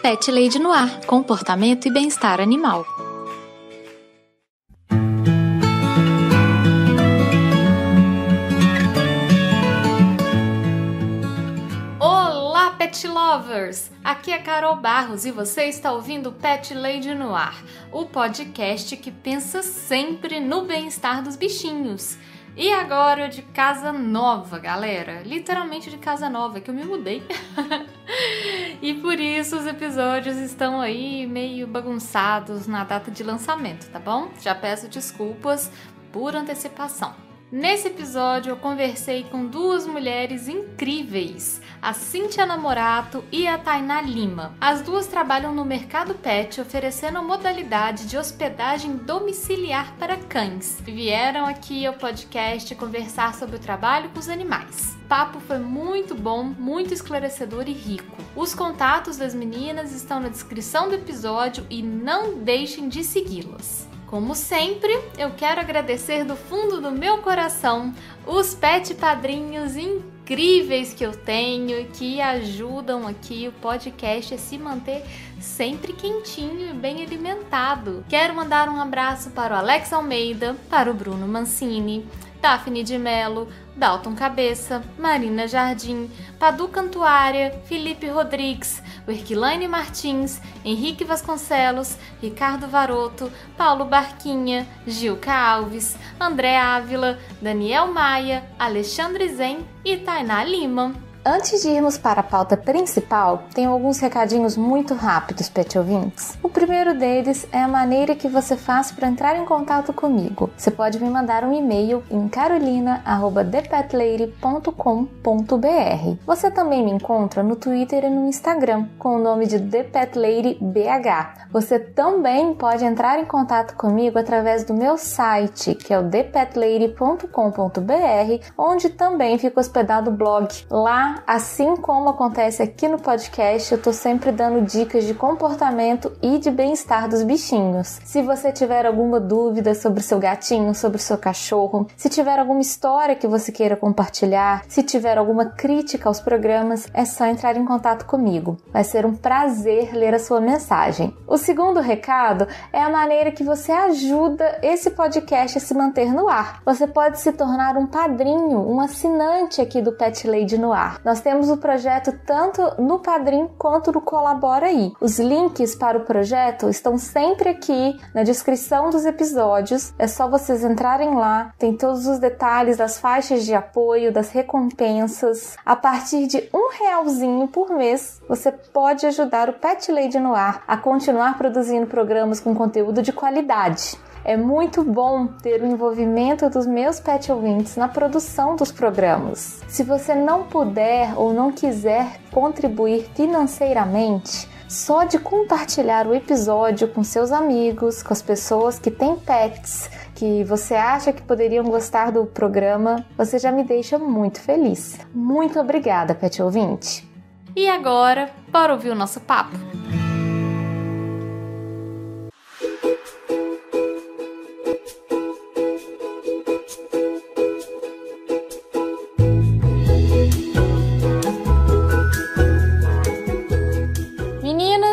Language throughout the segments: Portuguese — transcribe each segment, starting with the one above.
Pet Lady no Ar, comportamento e bem-estar animal. Olá, Pet Lovers! Aqui é Carol Barros e você está ouvindo Pet Lady no Ar, o podcast que pensa sempre no bem-estar dos bichinhos. E agora de casa nova, galera, literalmente de casa nova, que eu me mudei. E por isso os episódios estão aí meio bagunçados na data de lançamento, tá bom? Já peço desculpas por antecipação. Nesse episódio eu conversei com duas mulheres incríveis, a Cíntia Namorato e a Tainá Lima. As duas trabalham no mercado pet oferecendo a modalidade de hospedagem domiciliar para cães. Vieram aqui ao podcast conversar sobre o trabalho com os animais. O papo foi muito bom, muito esclarecedor e rico. Os contatos das meninas estão na descrição do episódio e não deixem de segui-las. Como sempre, eu quero agradecer do fundo do meu coração os pet padrinhos incríveis que eu tenho e que ajudam aqui o podcast a se manter sempre quentinho e bem alimentado. Quero mandar um abraço para o Alex Almeida, para o Bruno Mancini, Daphne de Mello, Dalton Cabeça, Marina Jardim, Padu Cantuária, Felipe Rodrigues, Werquilaine Martins, Henrique Vasconcelos, Ricardo Varoto, Paulo Barquinha, Gilca Alves, André Ávila, Daniel Maia, Alexandre Zen e Tainá Lima. Antes de irmos para a pauta principal, tenho alguns recadinhos muito rápidos, pet ouvintes. O primeiro deles é a maneira que você faz para entrar em contato comigo. Você pode me mandar um e-mail em carolina@thepetlady.com.br. Você também me encontra no Twitter e no Instagram com o nome de ThePetLadyBH. Você também pode entrar em contato comigo através do meu site, que é o thepetlady.com.br, onde também fica hospedado o blog. Lá, assim como acontece aqui no podcast, eu tô sempre dando dicas de comportamento e de bem-estar dos bichinhos. Se você tiver alguma dúvida sobre o seu gatinho, sobre o seu cachorro, se tiver alguma história que você queira compartilhar, se tiver alguma crítica aos programas, é só entrar em contato comigo. Vai ser um prazer ler a sua mensagem. O segundo recado é a maneira que você ajuda esse podcast a se manter no ar. Você pode se tornar um padrinho, um assinante aqui do Pet Lady no Ar. Nós temos o projeto tanto no Padrim quanto no Colabora Aí. Os links para o projeto estão sempre aqui na descrição dos episódios. É só vocês entrarem lá. Tem todos os detalhes das faixas de apoio, das recompensas. A partir de R$1 por mês, você pode ajudar o Pet Lady no Ar a continuar produzindo programas com conteúdo de qualidade. É muito bom ter o envolvimento dos meus pet ouvintes na produção dos programas. Se você não puder ou não quiser contribuir financeiramente, só de compartilhar o episódio com seus amigos, com as pessoas que têm pets, que você acha que poderiam gostar do programa, você já me deixa muito feliz. Muito obrigada, pet ouvinte! E agora, bora ouvir o nosso papo?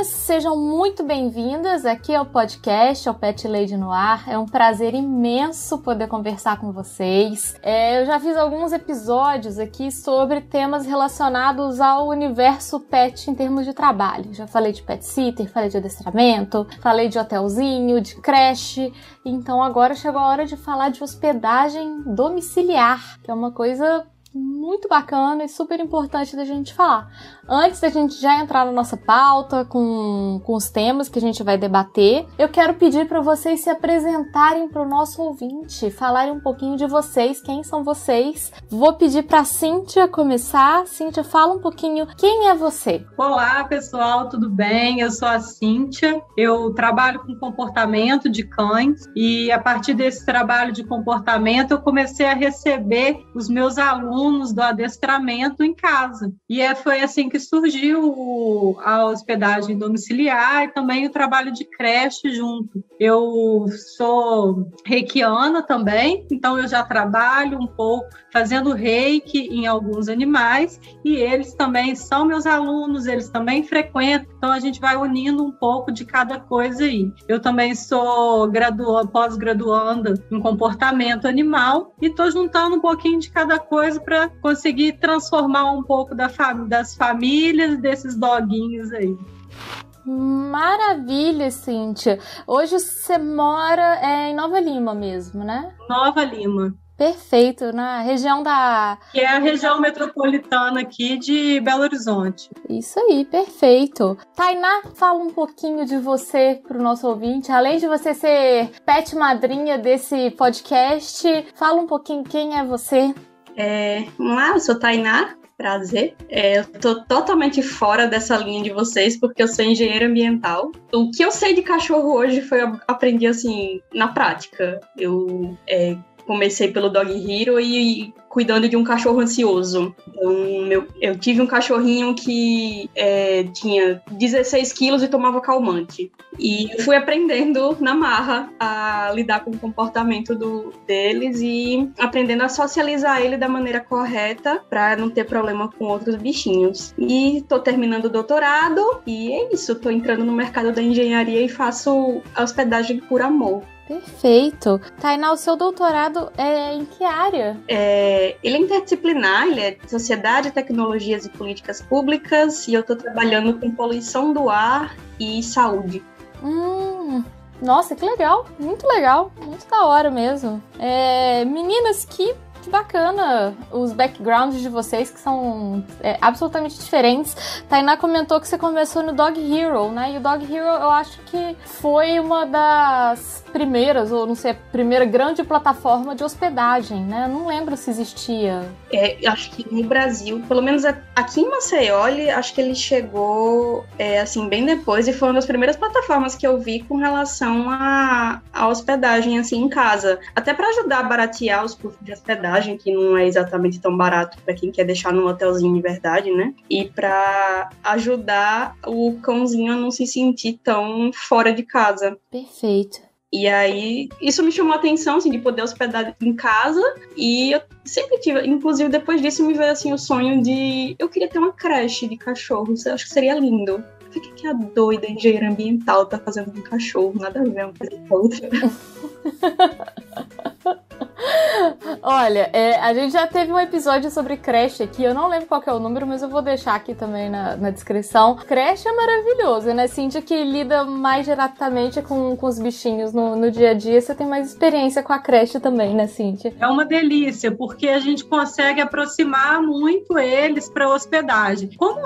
Sejam muito bem-vindas aqui ao podcast, ao Pet Lady no Ar. É um prazer imenso poder conversar com vocês. Eu já fiz alguns episódios aqui sobre temas relacionados ao universo pet em termos de trabalho. Já falei de pet sitter, falei de adestramento, falei de hotelzinho, de creche. Então agora chegou a hora de falar de hospedagem domiciliar, que é uma coisa muito bacana e super importante da gente falar. Antes da gente já entrar na nossa pauta com os temas que a gente vai debater, eu quero pedir para vocês se apresentarem para o nosso ouvinte, falarem um pouquinho de vocês, quem são vocês. Vou pedir para a Cíntia começar. Cíntia, fala um pouquinho, quem é você? Olá, pessoal, tudo bem? Eu sou a Cíntia, eu trabalho com comportamento de cães e a partir desse trabalho de comportamento eu comecei a receber os meus alunos alunos do adestramento em casa. E foi assim que surgiu a hospedagem domiciliar e também o trabalho de creche junto. Eu sou reikiana também, então eu já trabalho um pouco fazendo reiki em alguns animais e eles também são meus alunos, eles também frequentam, então a gente vai unindo um pouco de cada coisa aí. Eu também sou pós-graduanda em comportamento animal e estou juntando um pouquinho de cada coisa para conseguir transformar um pouco das famílias desses doguinhos aí. Maravilha, Cíntia. Hoje você mora em Nova Lima mesmo, né? Nova Lima. Perfeito, na região que é a região metropolitana aqui de Belo Horizonte. Isso aí, perfeito. Tainá, fala um pouquinho de você para o nosso ouvinte. Além de você ser pet madrinha desse podcast, fala um pouquinho quem é você. Vamos lá, eu sou Tainá. Prazer. Eu tô totalmente fora dessa linha de vocês, porque eu sou engenheira ambiental. O que eu sei de cachorro hoje aprendi assim, na prática. Eu comecei pelo Dog Hero e cuidando de um cachorro ansioso. Então, eu tive um cachorrinho que tinha 16 quilos e tomava calmante. E eu fui aprendendo na marra a lidar com o comportamento deles e aprendendo a socializar ele da maneira correta para não ter problema com outros bichinhos. E tô terminando o doutorado e é isso. Tô entrando no mercado da engenharia e faço a hospedagem por amor. Perfeito. Tainá, o seu doutorado é em que área? Ele é interdisciplinar, ele é Sociedade, Tecnologias e Políticas Públicas e eu estou trabalhando com poluição do ar e saúde. Nossa, que legal, muito da hora mesmo. Meninas, que bacana os backgrounds de vocês, que são absolutamente diferentes. Tainá comentou que você começou no Dog Hero, né? E o Dog Hero eu acho que foi uma das primeiras, ou não sei, a primeira grande plataforma de hospedagem, né? Não lembro se existia. Acho que no Brasil, pelo menos aqui em Maceió, acho que ele chegou assim, bem depois, e foi uma das primeiras plataformas que eu vi com relação à hospedagem assim, em casa. Até para ajudar a baratear os custos de hospedagem, que não é exatamente tão barato para quem quer deixar num hotelzinho de verdade, né? E para ajudar o cãozinho a não se sentir tão fora de casa. Perfeito. E aí, isso me chamou a atenção, assim, de poder hospedar em casa. E eu sempre tive, inclusive depois disso me veio, assim, o sonho de... Eu queria ter uma creche de cachorros, eu acho que seria lindo. O que a doida engenheira ambiental tá fazendo com cachorro? Nada a ver uma coisa com a outra. Olha, a gente já teve um episódio sobre creche aqui, eu não lembro qual que é o número, mas eu vou deixar aqui também na descrição. Creche é maravilhoso, né? Cíntia, que lida mais diretamente com os bichinhos no dia a dia, você tem mais experiência com a creche também, né, Cíntia? É uma delícia, porque a gente consegue aproximar muito eles para a hospedagem. Como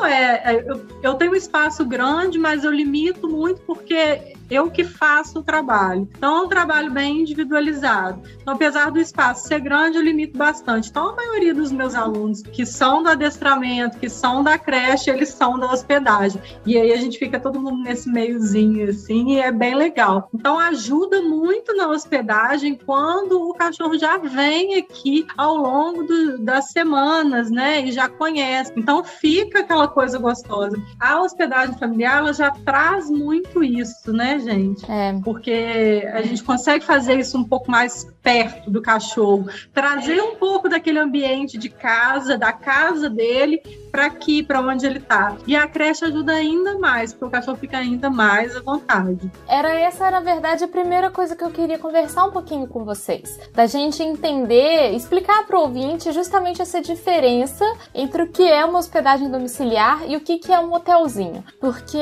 eu tenho um espaço grande, mas eu limito muito porque eu que faço o trabalho. Então, é um trabalho bem individualizado. Então, apesar do espaço ser grande, eu limito bastante. Então, a maioria dos meus alunos que são do adestramento, que são da creche, eles são da hospedagem. E aí a gente fica todo mundo nesse meiozinho, assim, e é bem legal. Então, ajuda muito na hospedagem quando o cachorro já vem aqui ao longo das semanas, né? E já conhece. Então, fica aquela coisa gostosa. A hospedagem familiar, ela já traz muito isso, né, gente? Porque a gente consegue fazer isso um pouco mais perto do cachorro, trazer um pouco daquele ambiente de casa, da casa dele, para aqui, para onde ele tá. E a creche ajuda ainda mais, porque o cachorro fica ainda mais à vontade. Essa, na verdade, a primeira coisa que eu queria conversar um pouquinho com vocês. Da gente entender, explicar para o ouvinte justamente essa diferença entre o que é uma hospedagem domiciliar e o que é um hotelzinho. Porque,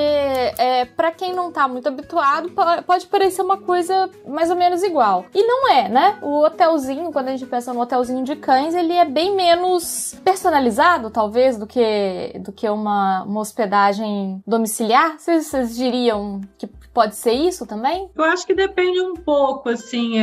para quem não tá muito habituado, pode parecer uma coisa mais ou menos igual. E não é, né? O hotelzinho, quando a gente pensa no hotelzinho de cães, ele é bem menos personalizado, talvez, do que que uma hospedagem domiciliar? Vocês diriam que pode ser isso também? Eu acho que depende um pouco, assim,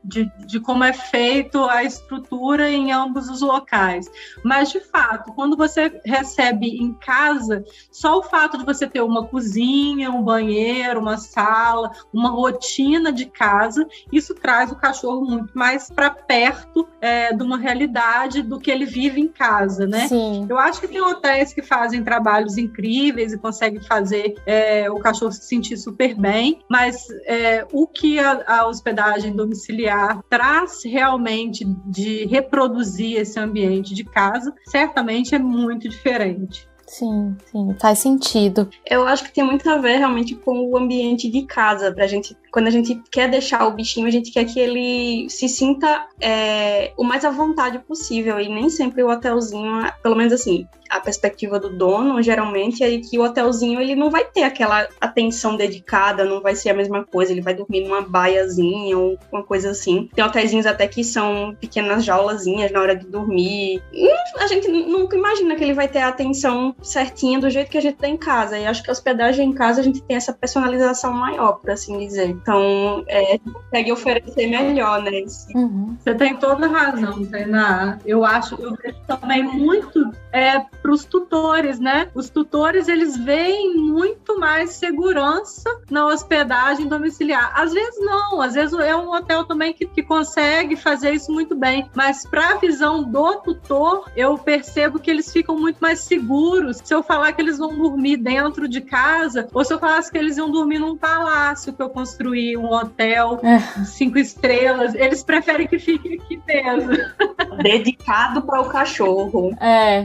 de como é feito a estrutura em ambos os locais. Mas, de fato, quando você recebe em casa, só o fato de você ter uma cozinha, um banheiro, uma sala, uma rotina de casa, isso traz o cachorro muito mais para perto de uma realidade do que ele vive em casa, né? Sim. Eu acho que tem hotéis que fazem trabalhos incríveis e conseguem fazer o cachorro se sentir super bem, mas o que a hospedagem domiciliar traz realmente de reproduzir esse ambiente de casa, certamente é muito diferente. Sim, faz sentido. Eu acho que tem muito a ver realmente com o ambiente de casa. Quando a gente quer deixar o bichinho, a gente quer que ele se sinta o mais à vontade possível. E nem sempre o hotelzinho, pelo menos assim, a perspectiva do dono, geralmente, é que o hotelzinho ele não vai ter aquela atenção dedicada, não vai ser a mesma coisa, ele vai dormir numa baiazinha ou uma coisa assim. Tem hotelzinhos até que são pequenas jaulazinhas na hora de dormir. A gente nunca imagina que ele vai ter a atenção certinha do jeito que a gente tem em casa. E acho que a hospedagem em casa a gente tem essa personalização maior, por assim dizer. Então, a gente consegue oferecer melhor, né? Uhum. Você tem toda a razão, Tainá. Eu vejo também muito para os tutores, né? Os tutores, eles veem muito mais segurança na hospedagem domiciliar. Às vezes não, às vezes é um hotel também que consegue fazer isso muito bem, mas para a visão do tutor, eu percebo que eles ficam muito mais seguros se eu falar que eles vão dormir dentro de casa, ou se eu falasse que eles iam dormir num palácio que eu construí, um hotel de 5 estrelas, eles preferem que fique aqui mesmo. Dedicado para o cachorro.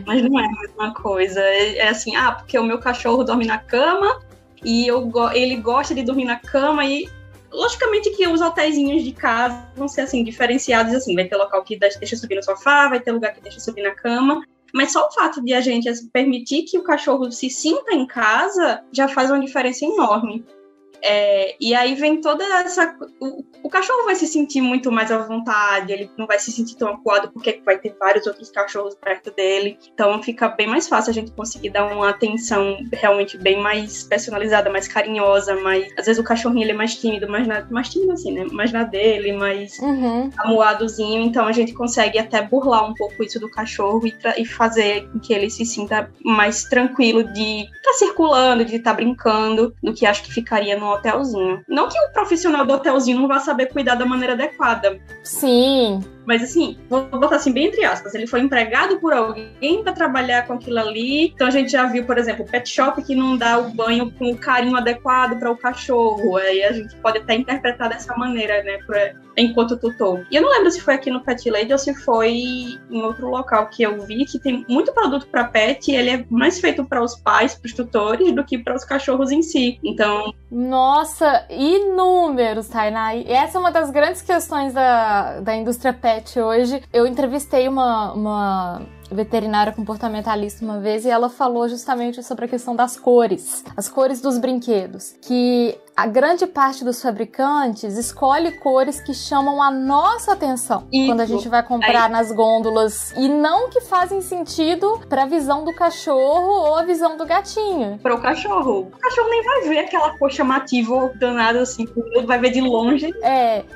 Mas não é a mesma coisa. É assim, porque o meu cachorro dorme na cama e ele gosta de dormir na cama e logicamente que os hotéisinhos de casa vão ser assim, diferenciados assim, vai ter local que deixa subir no sofá, vai ter lugar que deixa subir na cama, mas só o fato de a gente permitir que o cachorro se sinta em casa já faz uma diferença enorme. E aí vem toda essa... O cachorro vai se sentir muito mais à vontade, ele não vai se sentir tão acuado porque vai ter vários outros cachorros perto dele. Então fica bem mais fácil a gente conseguir dar uma atenção realmente bem mais personalizada, mais carinhosa, às vezes o cachorrinho ele é mais tímido, mais tímido assim, né? Mais na dele, mais amuadozinho. Então a gente consegue até burlar um pouco isso do cachorro e fazer com que ele se sinta mais tranquilo de estar circulando, de estar brincando, do que acho que ficaria no hotelzinho. Não que o profissional do hotelzinho não vá saber cuidar da maneira adequada. Sim. Mas assim, vou botar assim bem entre aspas, ele foi empregado por alguém para trabalhar com aquilo ali. Então a gente já viu, por exemplo, o pet shop que não dá o banho com o carinho adequado para o cachorro. Aí a gente pode até interpretar dessa maneira, né, enquanto tutor. E eu não lembro se foi aqui no Pet Lady ou se foi em outro local que eu vi que tem muito produto para pet e ele é mais feito para os pais, para os tutores, do que para os cachorros em si. Então... Nossa, inúmeros, Tainá. E essa é uma das grandes questões da indústria pet hoje. Eu entrevistei uma veterinária comportamentalista uma vez e ela falou justamente sobre a questão das cores, as cores dos brinquedos, que a grande parte dos fabricantes escolhe cores que chamam a nossa atenção quando a gente vai comprar nas gôndolas e não que fazem sentido para a visão do cachorro ou a visão do gatinho. Para o cachorro nem vai ver aquela cor chamativa danada assim, vai ver de longe.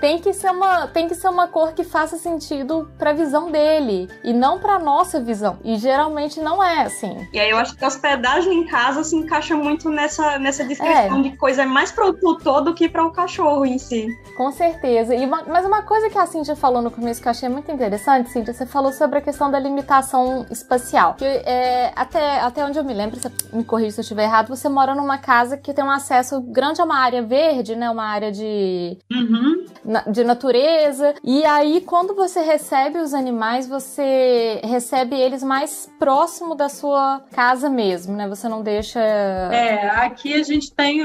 Tem que ser uma cor que faça sentido para a visão dele e não para nossa visão. E geralmente não é assim. E aí eu acho que a hospedagem em casa se encaixa muito nessa descrição de coisa mais pro tutor do que para o cachorro em si. Com certeza. Mas uma coisa que a Cíntia falou no começo que eu achei muito interessante, Cíntia, você falou sobre a questão da limitação espacial. Que, até onde eu me lembro, você me corrija se eu estiver errado, você mora numa casa que tem um acesso grande a uma área verde, né? Uma área de natureza. E aí, quando você recebe os animais, você recebe eles mais próximo da sua casa mesmo, né? Você não deixa... Aqui a gente tem...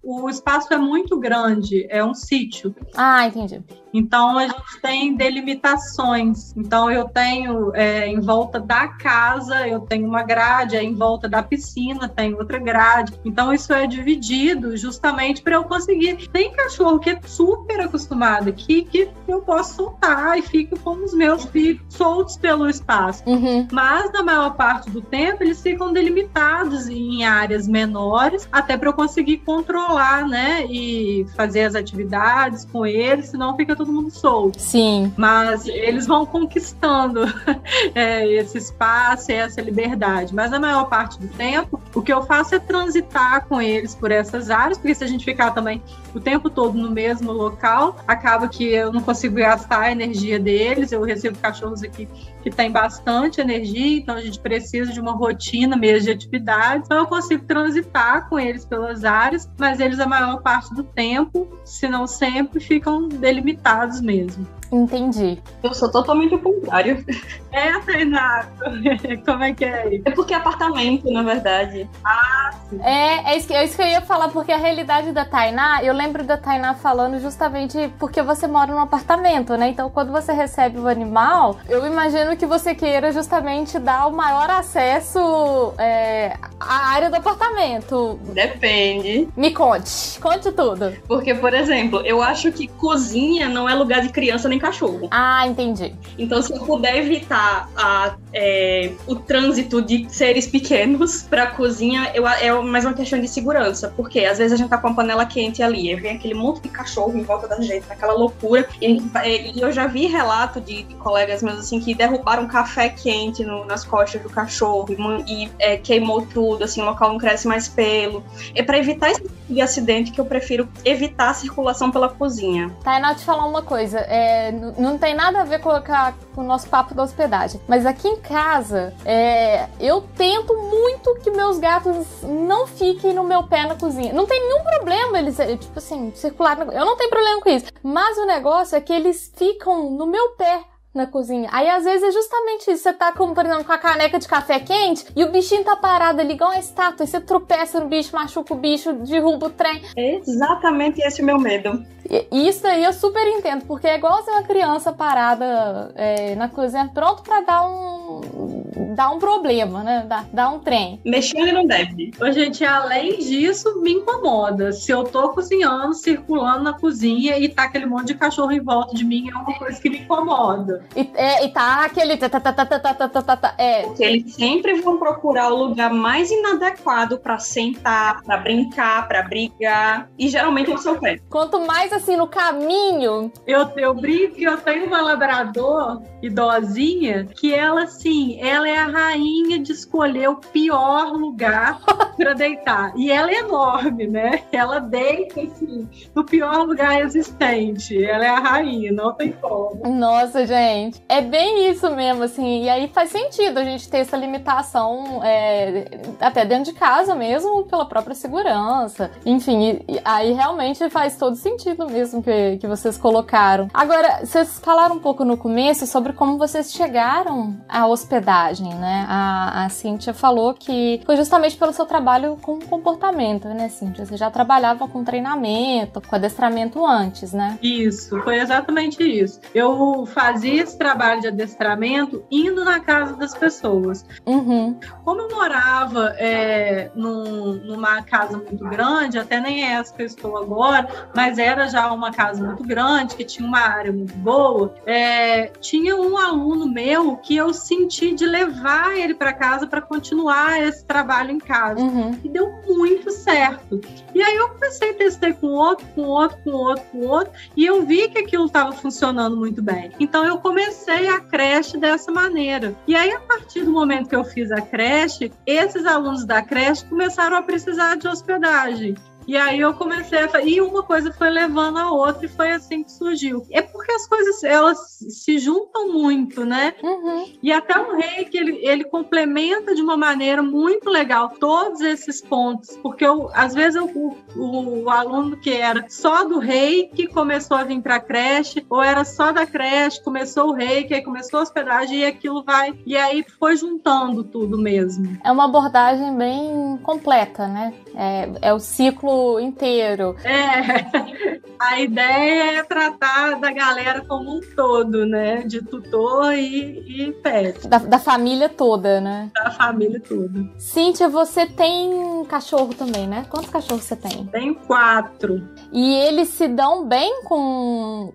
o espaço é muito grande, é um sítio. Ah, entendi. Então, a gente tem delimitações. Então, eu tenho em volta da casa, eu tenho uma grade, em volta da piscina tem outra grade. Então, isso é dividido justamente para eu conseguir. Tem cachorro que é super acostumado aqui, que eu posso soltar e fico com os meus filhos soltos pelo espaço. Mas, na maior parte do tempo, eles ficam delimitados em áreas menores, até para eu conseguir controlar, né? E fazer as atividades com eles, senão fica todo mundo solto. Sim. Mas eles vão conquistando esse espaço e essa liberdade. Mas na maior parte do tempo, o que eu faço é transitar com eles por essas áreas, porque se a gente ficar também o tempo todo no mesmo local, acaba que eu não consigo gastar a energia deles. Eu recebo cachorros aqui que tem bastante energia, então a gente precisa de uma rotina mesmo de atividades. Então eu consigo transitar com eles pelas áreas, mas eles a maior parte do tempo, se não sempre, ficam delimitados mesmo. Entendi. Eu sou totalmente o contrário. Tainá, como é que é? É porque é apartamento, na verdade. Sim. É isso que eu ia falar, porque a realidade da Tainá, eu lembro da Tainá falando justamente porque você mora num apartamento, né? Então, quando você recebe o animal, eu imagino que você queira justamente dar o maior acesso à área do apartamento. Depende. Me conte tudo. Porque, por exemplo, eu acho que cozinha não é lugar de criança nem cachorro. Ah, entendi. Então, se eu puder evitar o trânsito de seres pequenos pra cozinha, é mais uma questão de segurança. Porque às vezes a gente tá com a panela quente ali, e vem aquele monte de cachorro em volta da gente, naquela loucura. E eu já vi relato de colegas meus assim que derrubaram café quente nas costas do cachorro e queimou tudo, assim, o local não cresce mais pelo. É pra evitar esse tipo de acidente que eu prefiro evitar a circulação pela cozinha. Tainá, te falar uma coisa, não tem nada a ver com o nosso papo da hospedagem, mas aqui em casa, eu tento muito que meus gatos não fiquem no meu pé na cozinha. Não tem nenhum problema eles, tipo assim, circular. Eu não tenho problema com isso. Mas o negócio é que eles ficam no meu pé na cozinha. Aí, às vezes, é justamente isso. Você tá, por exemplo, com a caneca de café quente e o bichinho tá parado ali igual uma estátua. E você tropeça no bicho, machuca o bicho, derruba o trem. É exatamente esse o meu medo. Isso aí eu super entendo, porque é igual ser uma criança parada na cozinha, pronto pra dar um problema, né? Dar um trem. Mexendo não deve. Ô, gente, além disso, me incomoda. Se eu tô cozinhando, circulando na cozinha e tá aquele monte de cachorro em volta de mim, é uma coisa que me incomoda. E tá aquele... Porque eles sempre vão procurar o lugar mais inadequado pra sentar, pra brincar, pra brigar. E geralmente é o seu pé. Quanto mais assim no caminho... Eu brinco que eu tenho uma labrador idosinha que ela, assim, ela é a rainha de escolher o pior lugar pra deitar. E ela é enorme, né? Ela deita, assim, no pior lugar existente. Ela é a rainha, não tem como. Nossa, gente. É bem isso mesmo, assim. E aí faz sentido a gente ter essa limitação até dentro de casa mesmo, pela própria segurança. Enfim, aí realmente faz todo sentido mesmo que vocês colocaram. Agora, vocês falaram um pouco no começo sobre como vocês chegaram à hospedagem, né? A Cíntia falou que foi justamente pelo seu trabalho com comportamento, né, Cíntia? Você já trabalhava com treinamento, com adestramento antes, né? Isso, foi exatamente isso. Eu fazia esse trabalho de adestramento indo na casa das pessoas. Uhum. Como eu morava numa casa muito grande, até nem é essa que eu estou agora, mas era já uma casa muito grande, que tinha uma área muito boa, tinha um aluno meu que eu senti de levar ele para casa para continuar esse trabalho em casa. Uhum. E deu muito certo. E aí eu comecei a testar com outro, e eu vi que aquilo estava funcionando muito bem. Então eu comecei a creche dessa maneira. E aí, a partir do momento que eu fiz a creche, esses alunos da creche começaram a precisar de hospedagem. E aí eu comecei e uma coisa foi levando a outra, e foi assim que surgiu. É porque as coisas, elas se juntam muito, né? Uhum. E até o Reiki, ele complementa de uma maneira muito legal todos esses pontos, porque às vezes o aluno que era só do Reiki começou a vir para a creche, ou era só da creche, começou o Reiki, aí começou a hospedagem, e aquilo vai, e aí foi juntando tudo mesmo. É uma abordagem bem completa, né? É o ciclo inteiro. A ideia é tratar da galera como um todo, né? De tutor e pet. Da família toda, né? Da família toda. Cíntia, você tem cachorro também, né? Quantos cachorros você tem? Tenho 4. E eles se dão bem com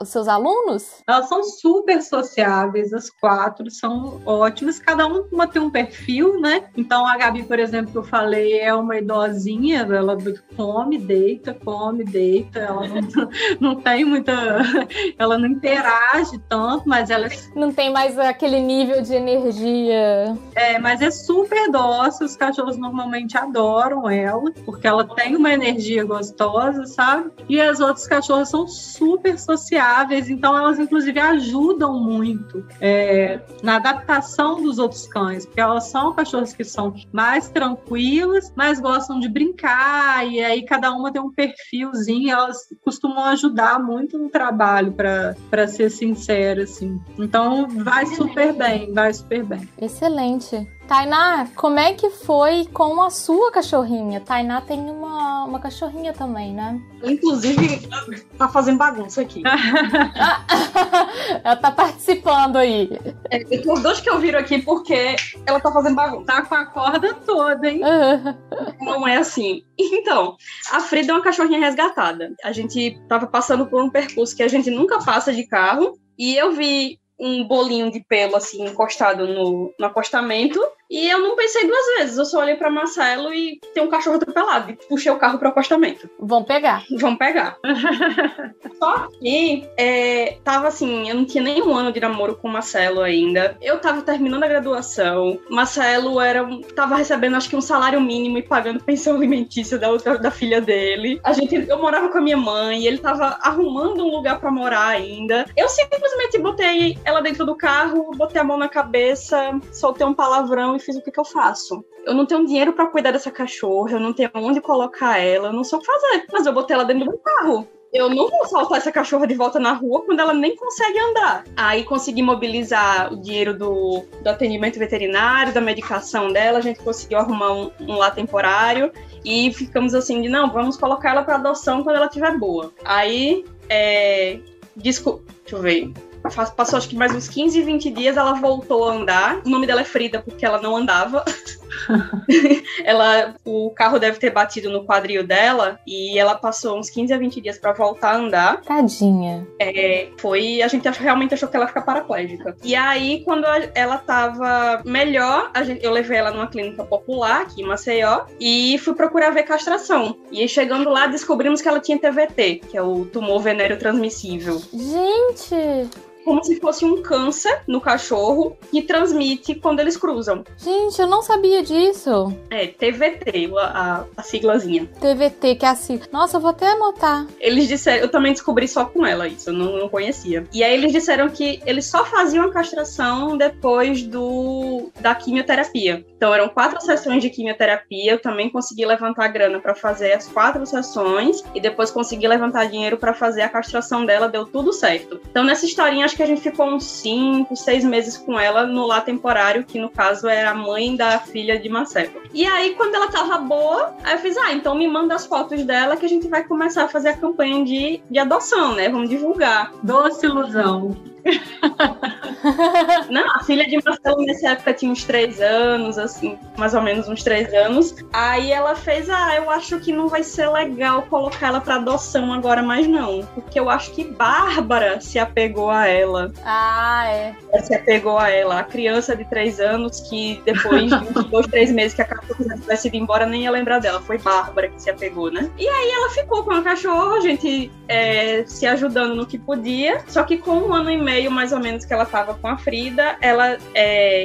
seus alunos? Elas são super sociáveis, as 4 são ótimas. Cada uma tem um perfil, né? Então a Gabi, por exemplo, que eu falei, é uma idosinha, ela come, deita, ela não tem muita... Ela não interage tanto, mas ela... Não tem mais aquele nível de energia. Mas é super dócil, os cachorros normalmente adoram ela, porque ela tem uma energia gostosa, sabe? E as outras cachorras são super sociáveis, então elas inclusive ajudam muito na adaptação dos outros cães, porque elas são cachorras que são mais tranquilas, mas gostam de brincar, e aí cada uma tem um perfilzinho, elas costumam ajudar muito no trabalho, para ser sincera, assim. Então vai super bem. Excelente. Tainá, como é que foi com a sua cachorrinha? Tainá tem uma cachorrinha também, né? Inclusive, tá fazendo bagunça aqui. Ela tá participando aí. Os dois que eu viro aqui porque ela tá fazendo bagunça. Tá com a corda toda, hein? Não é assim. Então, a Frida é uma cachorrinha resgatada. A gente tava passando por um percurso que a gente nunca passa de carro e eu vi um bolinho de pelo, assim, encostado no acostamento. E eu não pensei 2 vezes. Eu só olhei pra Marcelo e tem um cachorro atropelado. E puxei o carro pro acostamento. Vão pegar. Só que tava assim, eu não tinha nem 1 ano de namoro com o Marcelo ainda. Eu tava terminando a graduação. Marcelo tava recebendo, acho que um salário mínimo e pagando pensão alimentícia da filha dele. Eu morava com a minha mãe. Ele tava arrumando um lugar pra morar ainda. Eu simplesmente botei ela dentro do carro, botei a mão na cabeça, soltei um palavrão e fiz o que eu faço. Eu não tenho dinheiro pra cuidar dessa cachorra, eu não tenho onde colocar ela, eu não sei o que fazer. Mas eu botei ela dentro do carro. Eu não vou soltar essa cachorra de volta na rua quando ela nem consegue andar. Aí consegui mobilizar o dinheiro do atendimento veterinário, da medicação dela, a gente conseguiu arrumar um lar temporário e ficamos assim de, não, vamos colocar ela pra adoção quando ela estiver boa. Aí, deixa eu ver... Passou acho que mais uns 15, 20 dias, ela voltou a andar. O nome dela é Frida, porque ela não andava. O carro deve ter batido no quadril dela e ela passou uns 15 a 20 dias pra voltar a andar. Tadinha. A gente realmente achou que ela ia ficar paraplégica. E aí, quando ela tava melhor, eu levei ela numa clínica popular aqui em Maceió e fui procurar ver castração. E aí, chegando lá, descobrimos que ela tinha TVT, que é o tumor venéreo transmissível. Gente! Como se fosse um câncer no cachorro que transmite quando eles cruzam. Gente, eu não sabia disso. TVT, a siglazinha. TVT, que é a sigla. Nossa, eu vou até anotar. Eles disseram, eu também descobri só com ela isso, eu não conhecia. E aí eles disseram que eles só faziam a castração depois da quimioterapia. Então eram 4 sessões de quimioterapia, eu também consegui levantar grana pra fazer as 4 sessões e depois consegui levantar dinheiro pra fazer a castração dela, deu tudo certo. Então nessa historinha acho que a gente ficou uns 5, 6 meses com ela no lar temporário, que no caso era a mãe da filha de Marcelo. E aí, quando ela tava boa, aí eu fiz, então me manda as fotos dela que a gente vai começar a fazer a campanha de adoção, né? Vamos divulgar. Doce ilusão. Não, a filha de Marcelo nessa época tinha uns 3 anos, assim, mais ou menos uns 3 anos. Aí ela fez, eu acho que não vai ser legal colocar ela pra adoção agora mais não, porque eu acho que Bárbara se apegou a ela. Ela se apegou a ela, a criança de 3 anos que depois de 2, 3 meses que a cachorra tivesse ido embora, nem ia lembrar dela, foi Bárbara que se apegou, né? E aí ela ficou com a cachorra, a gente se ajudando no que podia, só que com 1 ano e meio mais ou menos que ela tava com a Frida, ela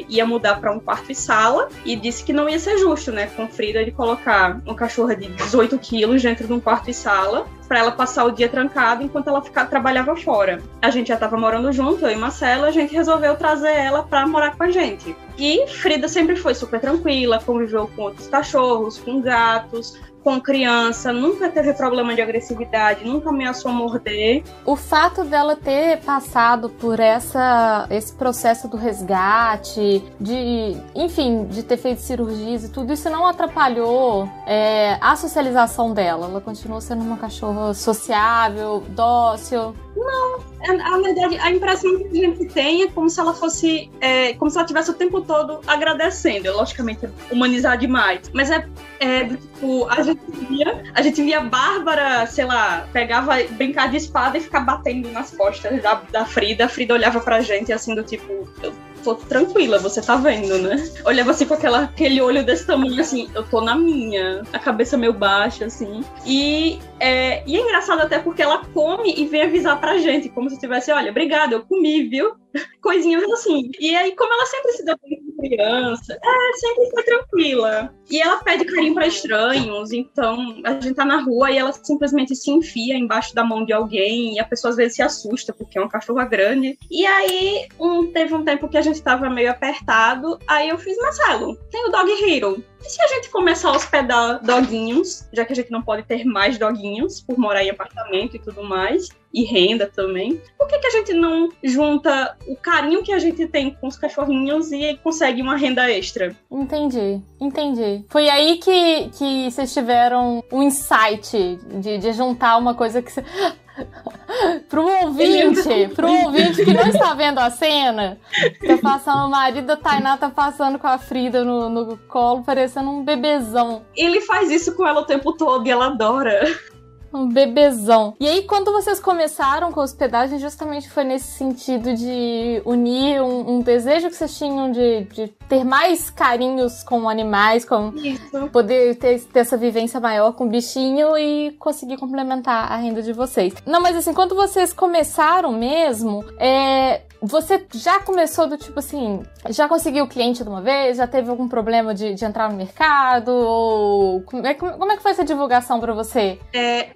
ia mudar para um quarto e sala e disse que não ia ser justo, né, com Frida de colocar uma cachorra de 18 quilos dentro de um quarto e sala para ela passar o dia trancada enquanto ela trabalhava fora. A gente já tava morando junto, eu e Marcela, a gente resolveu trazer ela para morar com a gente. E Frida sempre foi super tranquila, conviveu com outros cachorros, com gatos, com criança, nunca teve problema de agressividade, nunca ameaçou morder. O fato dela ter passado por esse processo do resgate, de ter feito cirurgias e tudo, isso não atrapalhou a socialização dela? Ela continuou sendo uma cachorra sociável, dócil? Não, na verdade, a impressão que a gente tem é como se ela fosse, como se ela estivesse o tempo todo agradecendo. Logicamente, humanizar demais. Mas tipo, a gente via Bárbara, sei lá, brincar de espada e ficar batendo nas costas da Frida. A Frida olhava pra gente assim, do tipo, eu tô tranquila, você tá vendo, né? Olhava assim com aquele olho desse tamanho, assim, eu tô na minha, a cabeça meio baixa, assim. E é engraçado até porque ela come e vem avisar pra gente, como se tivesse, olha, obrigada, eu comi, viu? Coisinhas assim. E aí, como ela sempre se deu bem com criança, sempre foi tranquila. E ela pede carinho pra estranhos, então a gente tá na rua e ela simplesmente se enfia embaixo da mão de alguém e a pessoa às vezes se assusta porque é uma cachorra grande. E aí, teve um tempo que a gente tava meio apertado, aí eu fiz, Marcelo, tem o Dog Hero. E se a gente começar a hospedar doguinhos, já que a gente não pode ter mais doguinhos por morar em apartamento e tudo mais, e renda também, por que a gente não junta o carinho que a gente tem com os cachorrinhos e consegue uma renda extra? Entendi. Foi aí que vocês tiveram um insight de juntar uma coisa que... Pro ouvinte que não está vendo a cena, tá passando, o marido da Tainá tá passando com a Frida no colo, parecendo um bebezão. Ele faz isso com ela o tempo todo e ela adora. Um bebezão. E aí, quando vocês começaram com a hospedagem, justamente foi nesse sentido de unir um desejo que vocês tinham de ter mais carinhos com animais, com isso. Poder ter essa vivência maior com o bichinho e conseguir complementar a renda de vocês. Não, mas assim, quando vocês começaram mesmo, você já começou do tipo assim, já conseguiu o cliente de uma vez? Já teve algum problema de entrar no mercado? Ou como é que foi essa divulgação pra você?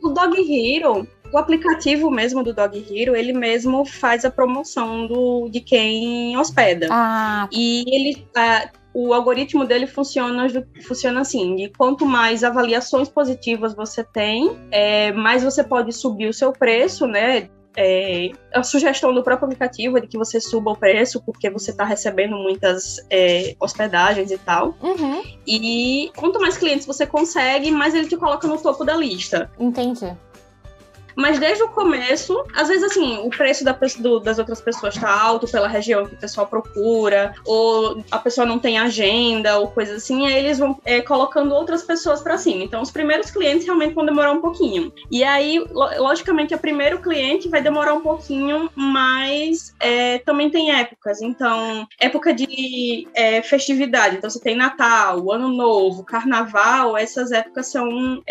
O Dog Hero, o aplicativo mesmo do Dog Hero, ele mesmo faz a promoção de quem hospeda. E ele... o algoritmo dele funciona assim, de quanto mais avaliações positivas você tem, mais você pode subir o seu preço, né? A sugestão do próprio aplicativo é de que você suba o preço porque você está recebendo muitas hospedagens e tal. Uhum. E quanto mais clientes você consegue, mais ele te coloca no topo da lista. Entendi. Mas desde o começo, às vezes assim, o preço das outras pessoas tá alto pela região que o pessoal procura, ou a pessoa não tem agenda, ou coisa assim, aí eles vão colocando outras pessoas pra cima. Então, os primeiros clientes realmente vão demorar um pouquinho. E aí, logicamente, o primeiro cliente vai demorar um pouquinho, mas também tem épocas. Então, época de festividade. Então, você tem Natal, Ano Novo, Carnaval, essas épocas são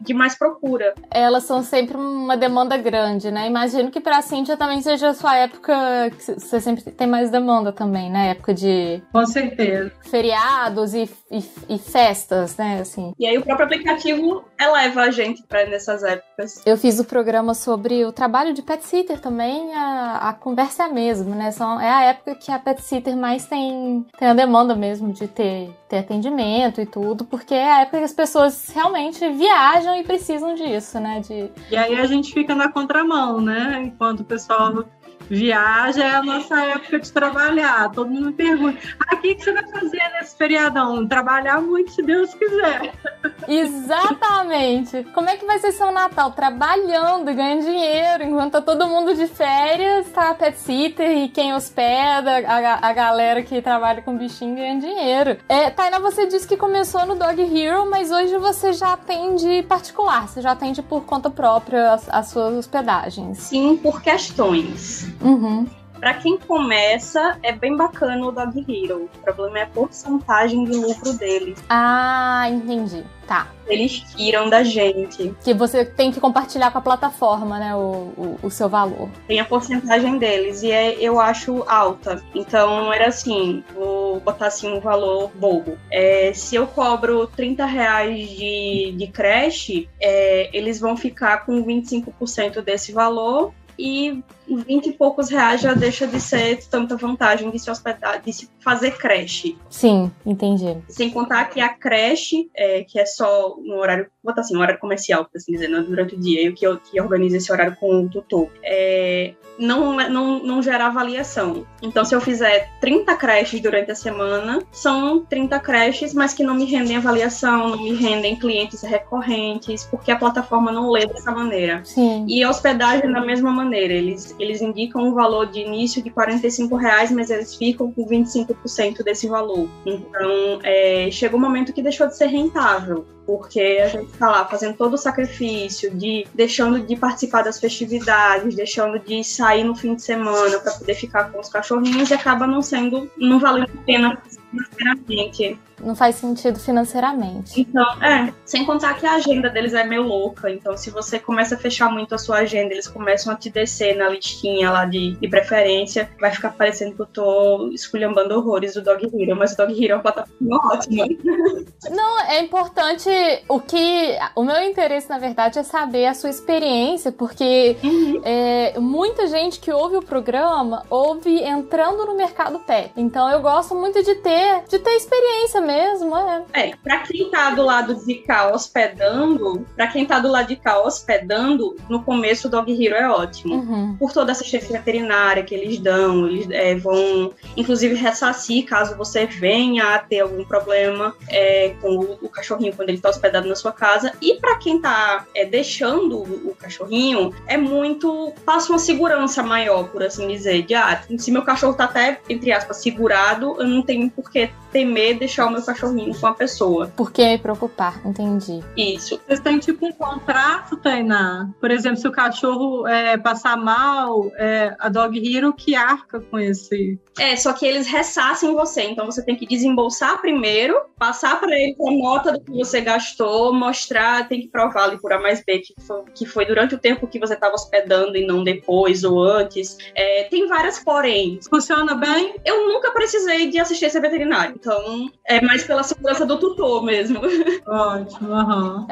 de mais procura. Elas são sempre uma demanda grande, né? Imagino que pra Cíntia também seja a sua época que você sempre tem mais demanda também, né? Época de... Com certeza. Feriados e festas, né? Assim. E aí o próprio aplicativo eleva a gente pra nessas épocas. Eu fiz o programa sobre o trabalho de pet sitter também, a conversa é a mesma, né? É a época que a pet sitter mais tem a demanda mesmo de ter atendimento e tudo, porque é a época que as pessoas realmente viajam e precisam disso, né? E aí a gente fica na contramão, né? Enquanto o pessoal viaja, é a nossa época de trabalhar. Todo mundo me pergunta, o que você vai fazer nesse feriadão? Trabalhar muito, se Deus quiser. Exatamente. Como é que vai ser seu Natal? Trabalhando e ganhando dinheiro, enquanto tá todo mundo de férias, tá a pet sitter e quem hospeda, a galera que trabalha com bichinho ganhando dinheiro. Tainá, você disse que começou no Dog Hero, mas hoje você já atende particular, você já atende por conta própria as suas hospedagens. Sim, por questões. Uhum. Para quem começa, é bem bacana o Dog Hero. O problema é a porcentagem de lucro deles. Entendi. Tá. Eles tiram da gente. Que você tem que compartilhar com a plataforma, né, o seu valor. Tem a porcentagem deles e eu acho alta. Então, não era assim, vou botar assim um valor bobo. Se eu cobro R$30 de creche, eles vão ficar com 25% desse valor e 20 e poucos reais já deixa de ser tanta vantagem de se hospedar, de se fazer creche. Sim, entendi. Sem contar que a creche, que é só no horário, vou botar assim, um horário comercial, por assim dizer, né, durante o dia, e o que organiza esse horário com o tutor, não gera avaliação. Então, se eu fizer 30 creches durante a semana, são 30 creches, mas que não me rendem avaliação, não me rendem clientes recorrentes, porque a plataforma não lê dessa maneira. Sim. E a hospedagem da mesma maneira, eles indicam um valor de início de R$45, mas eles ficam com 25% desse valor. Então, chegou um momento que deixou de ser rentável, porque a gente está lá fazendo todo o sacrifício, deixando de participar das festividades, deixando de sair no fim de semana para poder ficar com os cachorrinhos, e acaba não valendo a pena financeiramente. Não faz sentido financeiramente. Então, sem contar que a agenda deles é meio louca. Então, se você começa a fechar muito a sua agenda, eles começam a te descer na listinha lá de preferência, vai ficar parecendo que eu tô esculhambando horrores do Dog Hero, mas o Dog Hero é uma plataforma ótima. Não, é importante. O meu interesse, na verdade, é saber a sua experiência, porque muita gente que ouve o programa ouve entrando no mercado pet. Então, eu gosto muito de ter experiência mesmo, pra quem tá do lado de cá hospedando, no começo o Dog Hero é ótimo. Uhum. Por toda a assistência veterinária que eles dão, eles vão, inclusive, ressarcir caso você venha a ter algum problema com o cachorrinho quando ele tá hospedado na sua casa. E pra quem tá deixando o cachorrinho, passa uma segurança maior, por assim dizer, se meu cachorro tá até, entre aspas, segurado, eu não tenho por que temer deixar o meu cachorrinho com a pessoa. Por que me preocupar? Entendi. Isso. Vocês têm tipo um contrato, Tainá? Por exemplo, se o cachorro passar mal, a Dog Hero que arca com esse... Só que eles ressarcem você, então você tem que desembolsar primeiro, passar para eles a nota do que você gastou, mostrar, tem que provar ali por A mais B que foi durante o tempo que você estava hospedando e não depois ou antes. Tem várias poréns. Funciona bem? Eu nunca precisei de assistência veterinária, então é mais pela segurança do tutor mesmo. Ótimo, aham.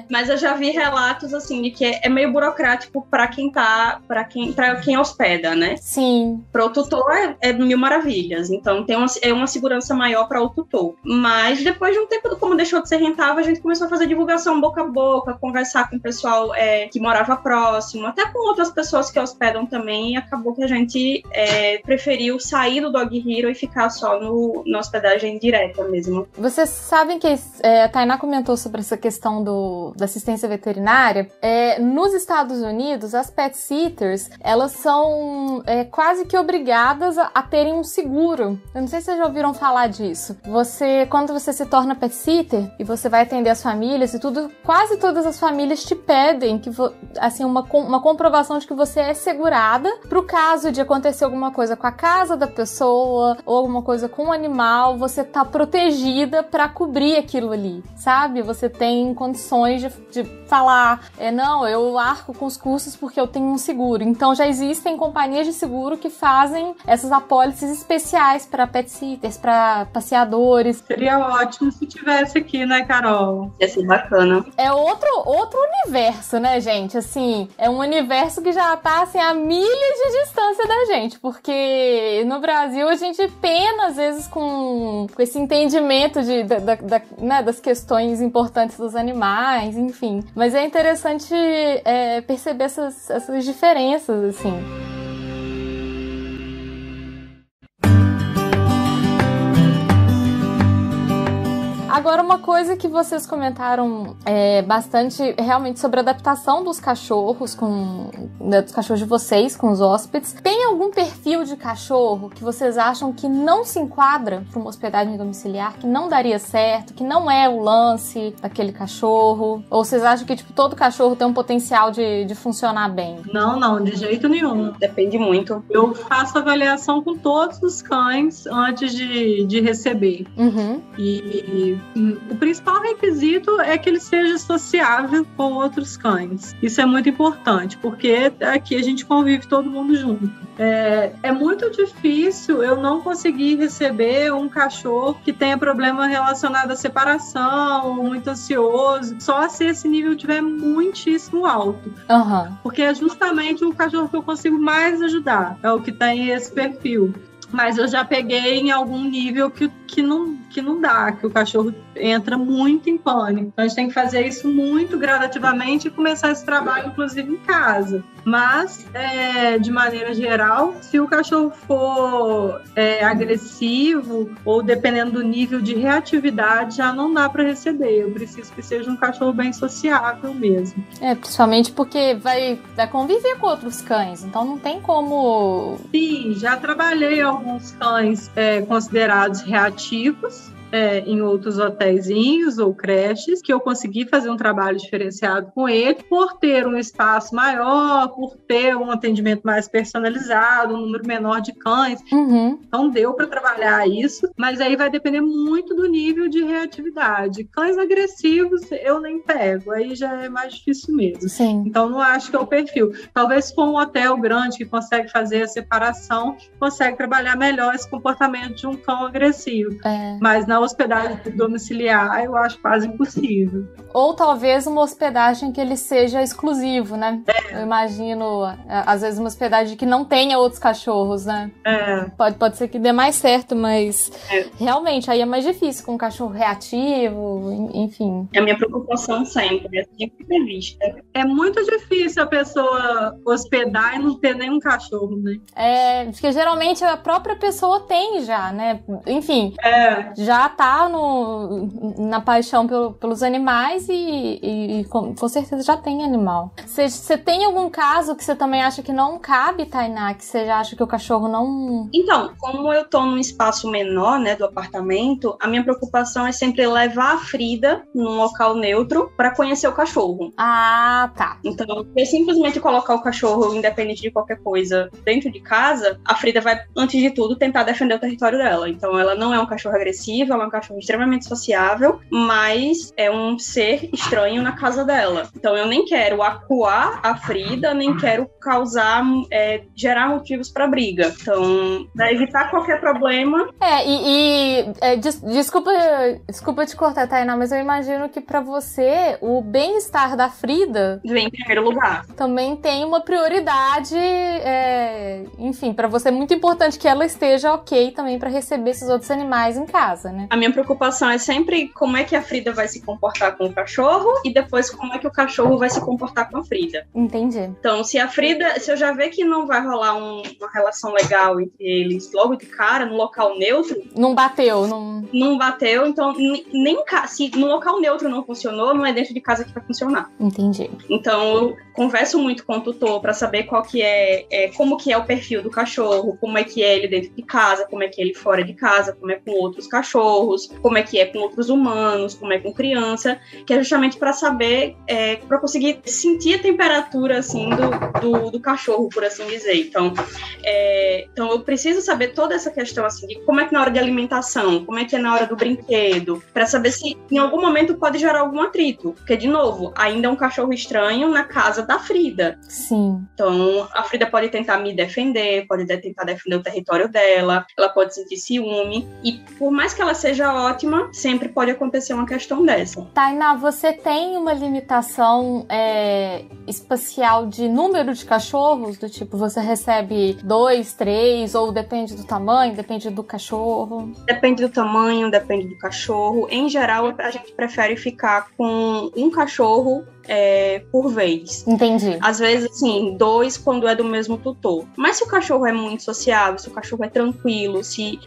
Mas eu já vi relatos assim de que é meio burocrático para quem hospeda, né? Sim. Para o tutor é mil maravilhas, então tem uma segurança maior para o tutor. Mas depois de um tempo, como deixou de ser rentável, a gente começou a fazer divulgação boca a boca, conversar com o pessoal que morava próximo, até com outras pessoas que hospedam também, e acabou que a gente preferiu sair do Dog Hero e ficar só na hospedagem direta mesmo. Vocês sabem que a Tainá comentou sobre essa questão da assistência veterinária. Nos Estados Unidos, as pet sitters, elas são quase que obrigadas a terem um seguro. Eu não sei se vocês já ouviram falar disso. Quando você se torna pet sitter e você vai atender as famílias e tudo, quase todas as famílias te pedem uma comprovação de que você é segurada pro caso de acontecer alguma coisa com a casa da pessoa ou alguma coisa com o animal, você tá protegida pra cobrir aquilo ali, sabe? Você tem condições de falar, não, eu arco com os custos porque eu tenho um seguro. Então já existem companhias de seguro que fazem essas apólices especiais para pet sitters, para passeadores. Seria ótimo se tivesse aqui, né, Carol? Ia ser bacana. É outro universo, né, gente? Assim, é um universo que já tá, assim, a milhas de distância da gente, porque no Brasil a gente pena, às vezes, com esse entendimento das questões importantes dos animais, enfim. Mas é interessante perceber essas diferenças, assim. Agora, uma coisa que vocês comentaram bastante realmente sobre a adaptação dos cachorros dos cachorros de vocês com os hóspedes. Tem algum perfil de cachorro que vocês acham que não se enquadra para uma hospedagem domiciliar, que não daria certo, que não é o lance daquele cachorro? Ou vocês acham que todo cachorro tem um potencial de funcionar bem? Não, de jeito nenhum. Depende muito. Eu faço avaliação com todos os cães antes de receber. Uhum. E O principal requisito é que ele seja sociável com outros cães. Isso é muito importante, porque aqui a gente convive todo mundo junto. É muito difícil eu não conseguir receber um cachorro que tenha problema relacionado à separação, muito ansioso, só se esse nível estiver muitíssimo alto. Uhum. Porque é justamente o cachorro que eu consigo mais ajudar, é o que tem esse perfil. Mas eu já peguei em algum nível que não dá, que o cachorro entra muito em pânico. Então a gente tem que fazer isso muito gradativamente e começar esse trabalho, inclusive, em casa. Mas, de maneira geral, se o cachorro for agressivo ou dependendo do nível de reatividade, já não dá para receber. Eu preciso que seja um cachorro bem sociável mesmo. Principalmente porque vai conviver com outros cães, então não tem como... Sim, já trabalhei alguns cães considerados reativos, em outros hotéisinhos ou creches, que eu consegui fazer um trabalho diferenciado com ele, por ter um espaço maior, por ter um atendimento mais personalizado, um número menor de cães. Uhum. Então deu para trabalhar isso, mas aí vai depender muito do nível de reatividade. Cães agressivos eu nem pego, aí já é mais difícil mesmo. Sim. Então não acho que é o perfil. Talvez se for um hotel grande que consegue fazer a separação, consegue trabalhar melhor esse comportamento de um cão agressivo. Mas na hospedagem domiciliar eu acho quase impossível. Ou talvez uma hospedagem que ele seja exclusivo, né? Eu imagino, às vezes, uma hospedagem que não tenha outros cachorros, né? Pode ser que dê mais certo, mas realmente aí é mais difícil com um cachorro reativo, enfim. É a minha preocupação sempre, é sempre prevista. É muito difícil a pessoa hospedar e não ter nenhum cachorro, né? Porque geralmente a própria pessoa tem já, né? Enfim, já tá na paixão pelos animais e com certeza já tem animal. Você tem algum caso que você também acha que não cabe, Tainá? Que você já acha que o cachorro não... Então, como eu tô num espaço menor, né, do apartamento, a minha preocupação é sempre levar a Frida num local neutro para conhecer o cachorro. Ah, tá. Então, se simplesmente colocar o cachorro, independente de qualquer coisa, dentro de casa, a Frida vai, antes de tudo, tentar defender o território dela. Então, ela não é um cachorro agressivo, ela é um cachorro extremamente sociável, mas é um ser estranho na casa dela. Então, eu nem quero acuar a Frida, nem quero gerar motivos para briga. Então, para evitar qualquer problema... Desculpa te cortar, Tainá, mas eu imagino que para você, o bem-estar da Frida... vem em primeiro lugar. Também tem uma prioridade, enfim, para você é muito importante que ela esteja ok também para receber esses outros animais em casa, né? A minha preocupação é sempre como é que a Frida vai se comportar com o cachorro e depois como é que o cachorro vai se comportar com a Frida. Entendi. Então, se eu já ver que não vai rolar uma relação legal entre eles logo de cara, no local neutro... Não bateu, então se no local neutro não funcionou, não é dentro de casa que vai funcionar. Entendi. Então, eu converso muito com o tutor para saber qual que como que é o perfil do cachorro, como é que é ele dentro de casa, como é que é ele fora de casa, como é com outros cachorros, como é que é com outros humanos, como é com criança, que é justamente para saber, para conseguir sentir a temperatura, assim, do cachorro, por assim dizer. Então, eu preciso saber toda essa questão, assim, de como é que na hora de alimentação, como é que é na hora do brinquedo, para saber se em algum momento pode gerar algum atrito. Porque, de novo, ainda é um cachorro estranho na casa da Frida. Sim. Então, a Frida pode tentar me defender, pode tentar defender o território dela, ela pode sentir ciúme, e por mais que ela seja ótima, sempre pode acontecer uma questão dessa. Tainá, você tem uma limitação espacial de número de cachorros? Do tipo, você recebe 2, 3, ou depende do tamanho, depende do cachorro? Depende do tamanho, depende do cachorro. Em geral, a gente prefere ficar com um cachorro por vez. Entendi. Às vezes, assim, 2 quando é do mesmo tutor. Mas se o cachorro é muito sociável, se o cachorro é tranquilo, se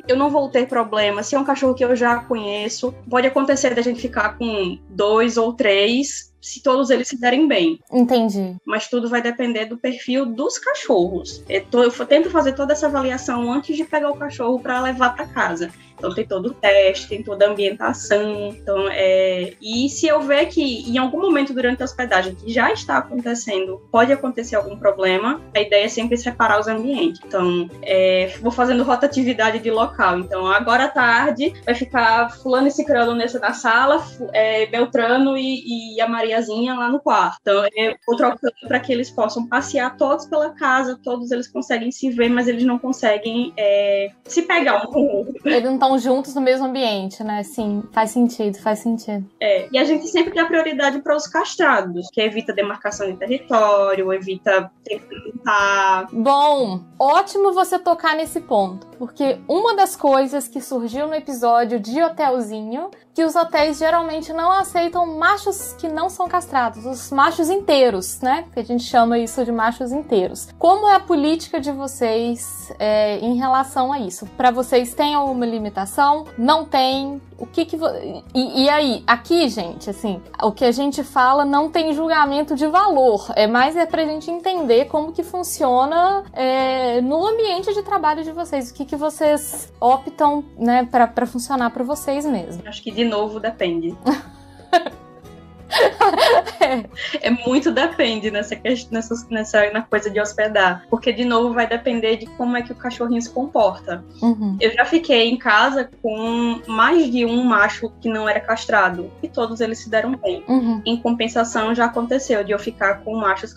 eu não vou ter problema, se é um cachorro que eu já conheço, pode acontecer da gente ficar com 2 ou 3, se todos eles se derem bem. Entendi. Mas tudo vai depender do perfil dos cachorros. Eu tento fazer toda essa avaliação antes de pegar o cachorro para levar para casa. Então tem todo o teste, tem toda a ambientação. Então, e se eu ver que em algum momento durante a hospedagem que já está acontecendo, pode acontecer algum problema, a ideia é sempre separar os ambientes. Então, vou fazendo rotatividade de local. Então, agora à tarde vai ficar fulano e cicrano na sala, Beltrano e a Mariazinha lá no quarto. Então, eu vou trocando para que eles possam passear todos pela casa, todos eles conseguem se ver, mas eles não conseguem se pegar um com o outro. Eles não estão juntos no mesmo ambiente, né? Sim, faz sentido. E a gente sempre dá prioridade para os castrados, que evita demarcação de território, evita tentar. Bom, ótimo você tocar nesse ponto, porque uma das coisas que surgiu no episódio de Hotelzinho, que os hotéis geralmente não aceitam machos que não são castrados, os machos inteiros, né? Que a gente chama isso de machos inteiros. Como é a política de vocês em relação a isso? Para vocês tem alguma limitação? Não tem? E aí, aqui, gente, assim, o que a gente fala não tem julgamento de valor, mais pra gente entender como que funciona no ambiente de trabalho de vocês, o que vocês optam, né, pra funcionar pra vocês mesmo. Acho que, de novo, depende. Muito depende na coisa de hospedar, porque de novo vai depender de como é que o cachorrinho se comporta. Eu já fiquei em casa com mais de um macho que não era castrado e todos eles se deram bem. Em compensação, já aconteceu de eu ficar com machos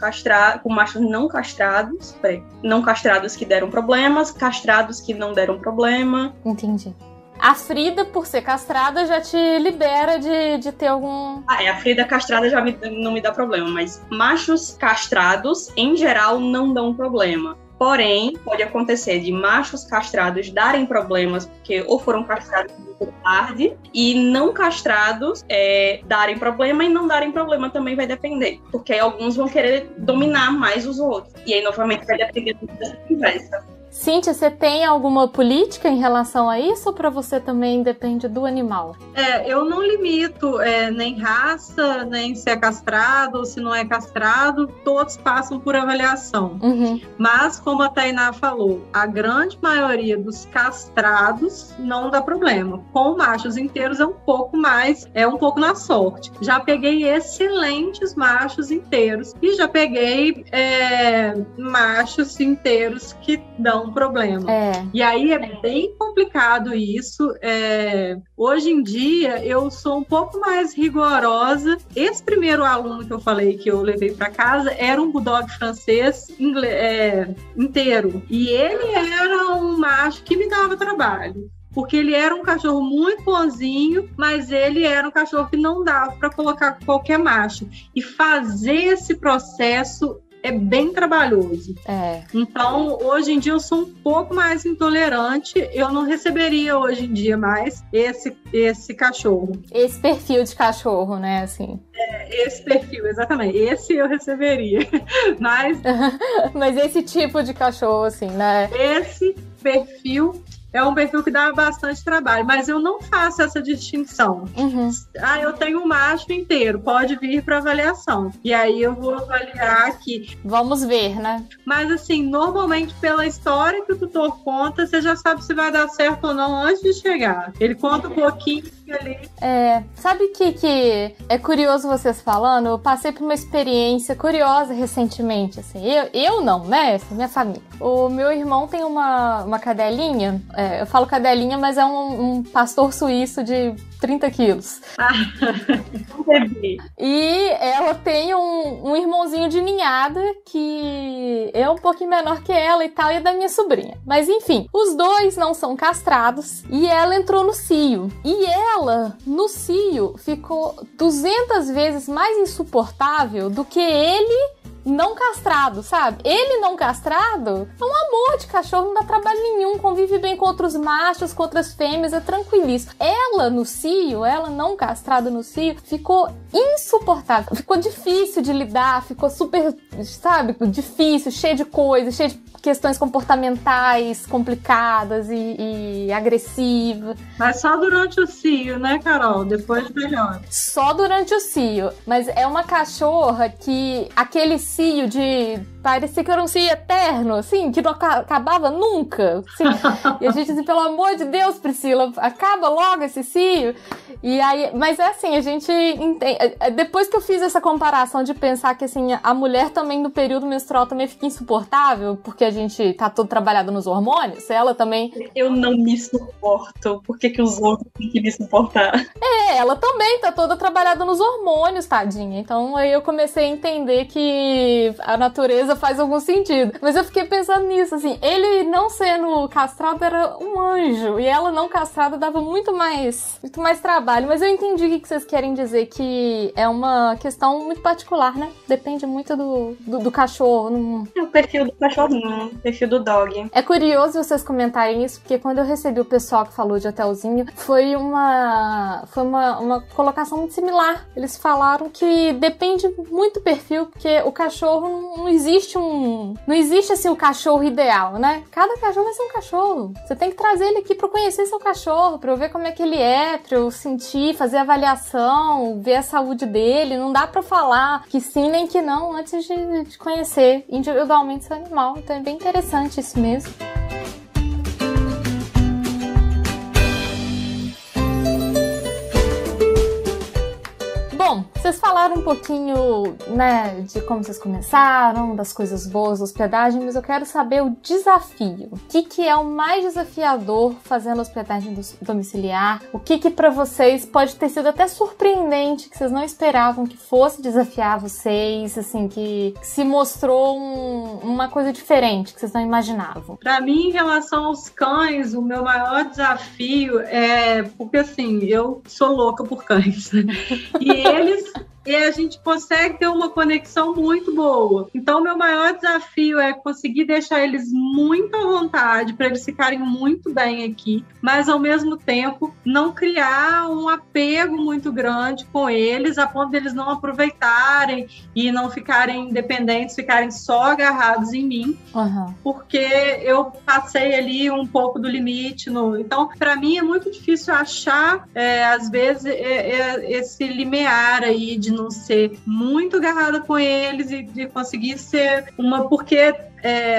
não castrados, não castrados que deram problemas, castrados que não deram problema. Entendi. A Frida, por ser castrada, já te libera de ter algum... A Frida castrada já não me dá problema, mas machos castrados, em geral, não dão problema. Porém, pode acontecer de machos castrados darem problemas, porque ou foram castrados muito tarde, e não castrados darem problema, e não darem problema também vai depender, porque aí alguns vão querer dominar mais os outros. E aí, novamente, vai depender dessa conversa. Cíntia, você tem alguma política em relação a isso ou para você também depende do animal? Eu não limito nem raça, nem se é castrado ou se não é castrado, todos passam por avaliação. Mas, como a Tainá falou, a grande maioria dos castrados não dá problema. Com machos inteiros é um pouco na sorte. Já peguei excelentes machos inteiros e já peguei machos inteiros que dão problema. E aí é bem complicado isso. Hoje em dia eu sou um pouco mais rigorosa. Esse primeiro aluno que eu falei que eu levei para casa era um bulldog francês inteiro. E ele era um macho que me dava trabalho. Porque ele era um cachorro muito bonzinho, mas ele era um cachorro que não dava para colocar qualquer macho. E fazer esse processo é bem trabalhoso. Então, hoje em dia eu sou um pouco mais intolerante. Eu não receberia hoje em dia mais esse cachorro. Esse perfil de cachorro, né? Assim. Esse perfil, exatamente. Esse eu receberia. Mas esse tipo de cachorro, assim, né? Esse perfil é um perfil que dá bastante trabalho, mas eu não faço essa distinção. Eu tenho um macho inteiro, pode vir para avaliação. E aí eu vou avaliar aqui. Vamos ver, né? Mas assim, normalmente pela história que o tutor conta, você já sabe se vai dar certo ou não antes de chegar. Ele conta um pouquinho ali. Sabe que é curioso vocês falando? Eu passei por uma experiência curiosa recentemente, assim. Eu não, né? Essa é minha família. O meu irmão tem uma cadelinha. Eu falo cadelinha, mas é um pastor suíço de 30 quilos. E ela tem um irmãozinho de ninhada que é um pouquinho menor que ela e tal, e é da minha sobrinha. Mas enfim, os dois não são castrados e ela entrou no cio. E ela, no cio, ficou 200 vezes mais insuportável do que ele não castrado, sabe? Ele não castrado é um amor de cachorro, não dá trabalho nenhum, convive bem com outros machos, com outras fêmeas, é tranquilíssimo. Ela no cio, ela não castrada no cio, ficou insuportável, ficou difícil de lidar, ficou super, sabe, difícil, cheio de coisas, cheio de questões comportamentais complicadas e agressivas. Mas só durante o cio, né, Carol? Depois melhor. Só durante o cio. Mas é uma cachorra que aquele cio de parecia que era um cio eterno, assim, que não acabava nunca. Assim. E a gente assim, pelo amor de Deus, Priscila, acaba logo esse cio. E aí, mas é assim, a gente entende. Depois que eu fiz essa comparação de pensar que assim, a mulher também no período menstrual também fica insuportável, porque a gente tá todo trabalhado nos hormônios, ela também... Eu não me suporto, por que os outros têm que me suportar? Ela também tá toda trabalhada nos hormônios, tadinha. Então aí eu comecei a entender que a natureza faz algum sentido. Mas eu fiquei pensando nisso, assim, ele não sendo castrado era um anjo, e ela não castrada dava muito mais trabalho. Mas eu entendi o que vocês querem dizer, que é uma questão muito particular, né? Depende muito do cachorro. Não... É o perfil do cachorrinho, o perfil do dog. É curioso vocês comentarem isso, porque quando eu recebi o pessoal que falou de hotelzinho, foi uma colocação muito similar. Eles falaram que depende muito do perfil, porque o cachorro não existe assim o cachorro ideal, né? Cada cachorro vai ser um cachorro. Você tem que trazer ele aqui pra eu conhecer seu cachorro, pra eu ver como é que ele é, pra eu sentir, fazer avaliação, ver a saúde dele. Não dá pra falar que sim nem que não antes de conhecer individualmente seu animal. Então é bem interessante isso mesmo. Bom, vocês falaram um pouquinho, né, de como vocês começaram, das coisas boas da hospedagem, mas eu quero saber o desafio. O que é o mais desafiador fazendo hospedagem domiciliar? O que pra vocês pode ter sido até surpreendente, que vocês não esperavam que fosse desafiar vocês, assim, que se mostrou uma coisa diferente, que vocês não imaginavam? Para mim, em relação aos cães, o meu maior desafio é... Porque, assim, eu sou louca por cães. E a gente consegue ter uma conexão muito boa. Então, o meu maior desafio é conseguir deixar eles muito à vontade, para eles ficarem muito bem aqui, mas, ao mesmo tempo, não criar um apego muito grande com eles, a ponto deles não aproveitarem e não ficarem independentes, ficarem só agarrados em mim, porque eu passei ali um pouco do limite. Então, para mim, é muito difícil achar, às vezes, esse limiar aí de não ser muito agarrada com eles e de conseguir ser porque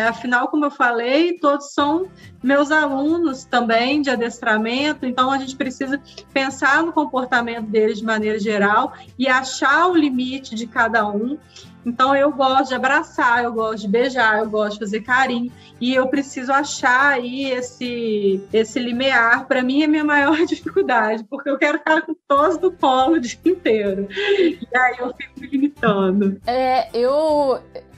afinal, como eu falei, todos são meus alunos também de adestramento, então a gente precisa pensar no comportamento deles de maneira geral e achar o limite de cada um. Então, eu gosto de abraçar, eu gosto de beijar, eu gosto de fazer carinho, e eu preciso achar aí esse limiar. Para mim, é a minha maior dificuldade, porque eu quero ficar com todos do colo o dia inteiro, e aí eu fico me limitando.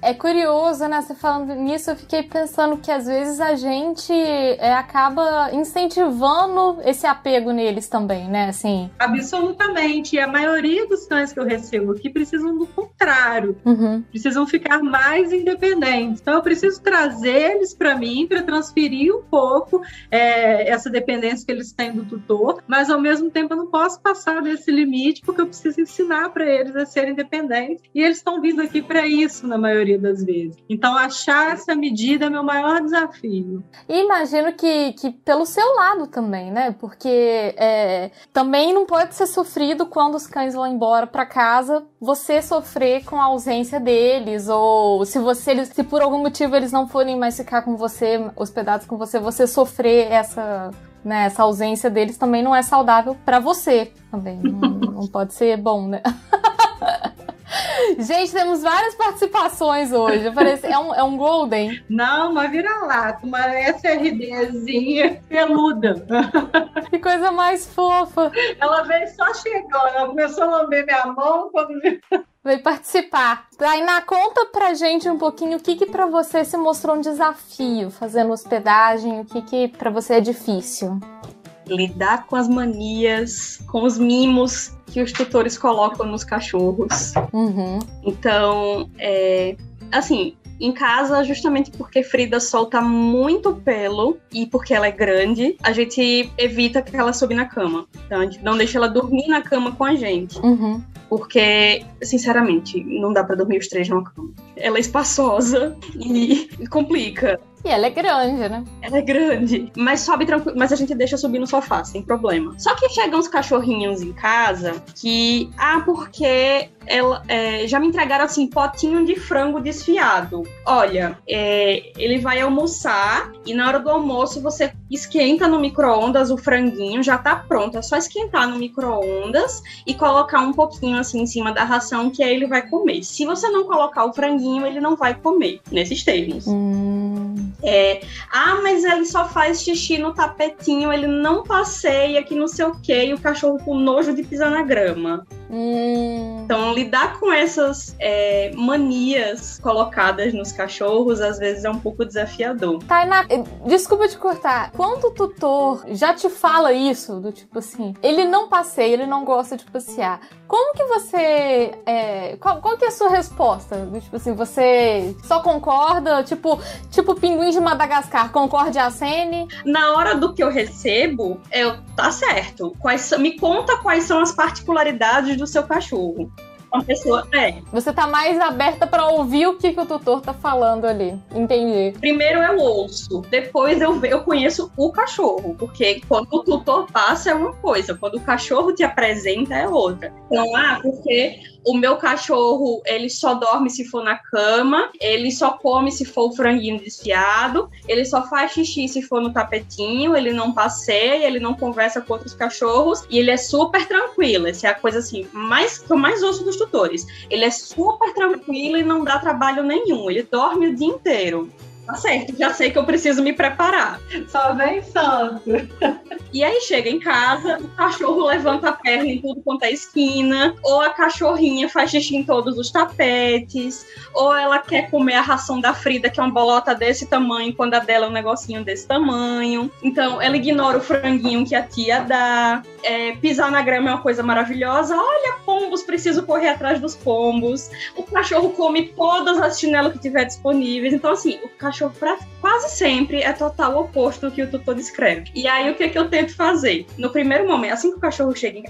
É curioso, né? Você falando nisso, eu fiquei pensando que às vezes a gente acaba incentivando esse apego neles também, né? Assim... Absolutamente. E a maioria dos cães que eu recebo aqui precisam do contrário. Precisam ficar mais independentes. Então, eu preciso trazer eles para mim, para transferir um pouco essa dependência que eles têm do tutor, mas, ao mesmo tempo, eu não posso passar desse limite, porque eu preciso ensinar para eles a serem independentes. E eles estão vindo aqui para isso, na maioria das vezes. Então, achar essa medida é meu maior desafio. E imagino que pelo seu lado também, né? Porque também não pode ser sofrido quando os cães vão embora para casa, você sofrer com a ausência deles, ou se por algum motivo eles não forem mais ficar com você, hospedados com você, você sofrer essa ausência deles também não é saudável para você também. Não pode ser bom, né? Gente, temos várias participações hoje. Parece, é um Golden. Não, uma vira-lata, uma SRDzinha peluda. Que coisa mais fofa. Ela veio só chegando, ela começou a lamber minha mão quando veio participar. Tainá, conta pra gente um pouquinho o que pra você se mostrou um desafio fazendo hospedagem, o que pra você é difícil. Lidar com as manias, com os mimos que os tutores colocam nos cachorros. Então, assim, em casa, justamente porque Frida solta muito pelo e porque ela é grande, a gente evita que ela suba na cama. Então, a gente não deixa ela dormir na cama com a gente. Porque, sinceramente, não dá pra dormir os três numa cama. Ela é espaçosa e complica. E ela é grande, né? Ela é grande. Mas sobe tranquilo. Mas a gente deixa subir no sofá, sem problema. Só que chegam uns cachorrinhos em casa que... porque já me entregaram assim, potinho de frango desfiado. Olha, ele vai almoçar e na hora do almoço você esquenta no micro-ondas o franguinho, já tá pronto. É só esquentar no micro-ondas e colocar um pouquinho assim em cima da ração que aí ele vai comer. Se você não colocar o franguinho, ele não vai comer, nesses termos. Mas ele só faz xixi no tapetinho, ele não passeia, que não sei o quê, e o cachorro com nojo de pisar na grama. Então, lidar com essas manias colocadas nos cachorros, às vezes é um pouco desafiador. Tainá, desculpa te cortar. Quando o tutor já te fala isso, do tipo assim, ele não passeia, ele não gosta de passear, como que você... qual que é a sua resposta? Do tipo assim, você só concorda? Tipo pinguim de Madagascar, concorde e acene? Na hora do que eu recebo, tá certo. Me conta quais são as particularidades do seu cachorro. Uma pessoa Você tá mais aberta pra ouvir o que o tutor tá falando ali. Entendi. Primeiro eu ouço, depois eu conheço o cachorro, porque quando o tutor passa é uma coisa, quando o cachorro te apresenta é outra. Então, porque o meu cachorro, ele só dorme se for na cama, ele só come se for o franguinho desfiado, ele só faz xixi se for no tapetinho, ele não passeia, ele não conversa com outros cachorros e ele é super tranquilo. Essa é a coisa assim, que eu mais ouço dos tutores. Ele é super tranquilo e não dá trabalho nenhum, ele dorme o dia inteiro. Tá certo, já sei que eu preciso me preparar. Só vem santo. E aí chega em casa, o cachorro levanta a perna em tudo quanto é esquina, ou a cachorrinha faz xixi em todos os tapetes, ou ela quer comer a ração da Frida, que é uma bolota desse tamanho, quando a dela é um negocinho desse tamanho. Então, ela ignora o franguinho que a tia dá. Pisar na grama é uma coisa maravilhosa. Olha, pombos, preciso correr atrás dos pombos. O cachorro come todas as chinelas que tiver disponíveis. Então, assim, o cachorro quase sempre é total oposto do que o tutor descreve. E aí, o que eu tento fazer? No primeiro momento, assim que o cachorro chega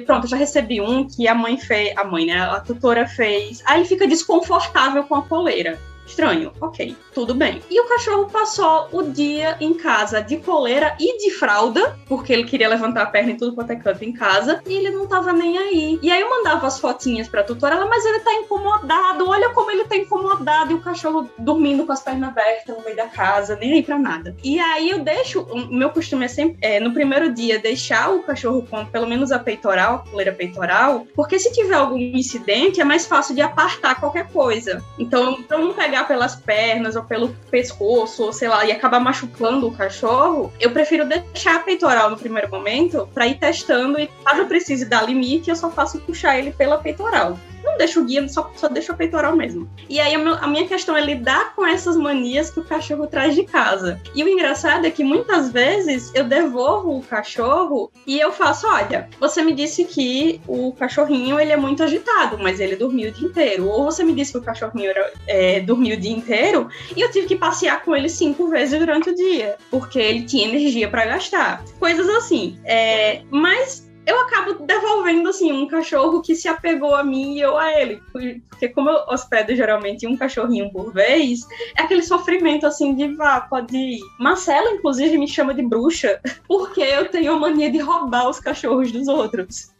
pronto, eu já recebi um que a tutora fez. Aí ele fica desconfortável com a coleira. Estranho, ok, tudo bem. E o cachorro passou o dia em casa de coleira e de fralda, porque ele queria levantar a perna em tudo quanto é canto em casa, e ele não tava nem aí. E aí eu mandava as fotinhas pra tutora, mas ele tá incomodado, olha como ele tá incomodado, e o cachorro dormindo com as pernas abertas no meio da casa, nem aí pra nada. E aí eu deixo, o meu costume é sempre, no primeiro dia, deixar o cachorro com pelo menos a coleira peitoral, porque se tiver algum incidente, é mais fácil de apartar qualquer coisa. Então, pra não pegar pelas pernas ou pelo pescoço, ou sei lá, e acabar machucando o cachorro, eu prefiro deixar a peitoral no primeiro momento pra ir testando, e caso eu precise dar limite, eu só faço puxar ele pela peitoral. Não deixo o guia, só deixo a peitoral mesmo. E aí a minha questão é lidar com essas manias que o cachorro traz de casa. E o engraçado é que muitas vezes eu devolvo o cachorro e eu faço, olha, você me disse que o cachorrinho ele é muito agitado, mas ele dormiu o dia inteiro. Ou você me disse que o cachorrinho dormiu o dia inteiro e eu tive que passear com ele 5 vezes durante o dia, porque ele tinha energia para gastar. Coisas assim. Mas eu acabo devolvendo, assim, um cachorro que se apegou a mim e eu a ele. Porque como eu hospedo geralmente um cachorrinho por vez, é aquele sofrimento, assim, de pode ir. Marcela, inclusive, me chama de bruxa, porque eu tenho a mania de roubar os cachorros dos outros.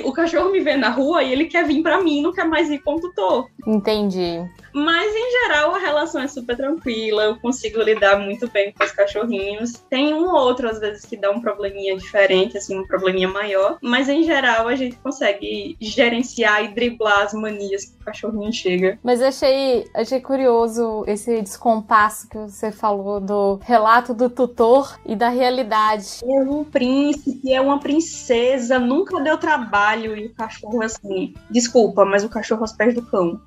O cachorro me vê na rua e ele quer vir pra mim, não quer mais ir com o tutor. Entendi. Mas, em geral, a relação é super tranquila, eu consigo lidar muito bem com os cachorrinhos. Tem um ou outro, às vezes, que dá um probleminha diferente, assim, um probleminha maior, mas, em geral, a gente consegue gerenciar e driblar as manias que o cachorrinho chega. Mas eu achei curioso esse descompasso que você falou do relato do tutor e da realidade. É um príncipe, é uma princesa, nunca deu trabalho, e o cachorro, assim, desculpa, mas o cachorro aos pés do cão.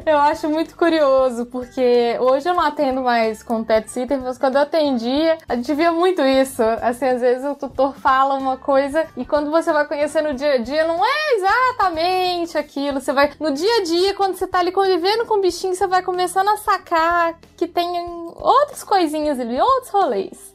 Eu acho muito curioso, porque hoje eu não atendo mais com pet sitter, mas quando eu atendia, a gente via muito isso. Assim, às vezes o tutor fala uma coisa e quando você vai conhecer no dia a dia, não é exatamente aquilo. Você vai, no dia a dia, quando você tá ali convivendo com o bichinho, você vai começando a sacar que tem outras coisinhas ali, outros rolês.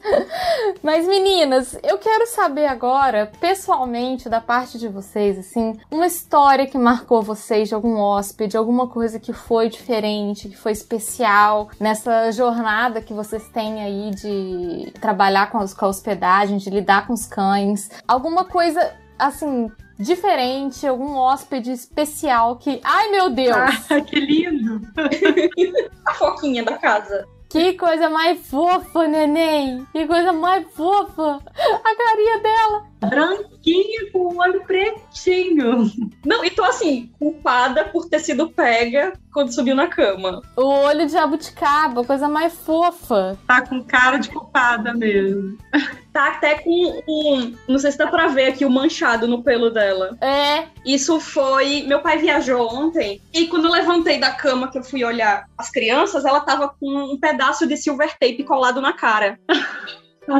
Mas, meninas, eu quero saber agora, pessoalmente, da parte de vocês, assim, uma história que marcou vocês de algum hóspede, alguma coisa que foi diferente, que foi especial nessa jornada que vocês têm aí de trabalhar com a hospedagem, de lidar com os cães. Alguma coisa, assim, diferente, algum hóspede especial que... Ai, meu Deus! Ah, que lindo! A foquinha da casa. Que coisa mais fofa, neném! Que coisa mais fofa! A carinha dela! Branquinha com o olho pretinho. Não, e tô assim, culpada por ter sido pega quando subiu na cama. O olho de jabuticaba, coisa mais fofa. Tá com cara de culpada mesmo. Tá até com não sei se dá pra ver aqui o manchado no pelo dela. É. Isso foi... Meu pai viajou ontem e quando eu levantei da cama que eu fui olhar as crianças, ela tava com um pedaço de silver tape colado na cara.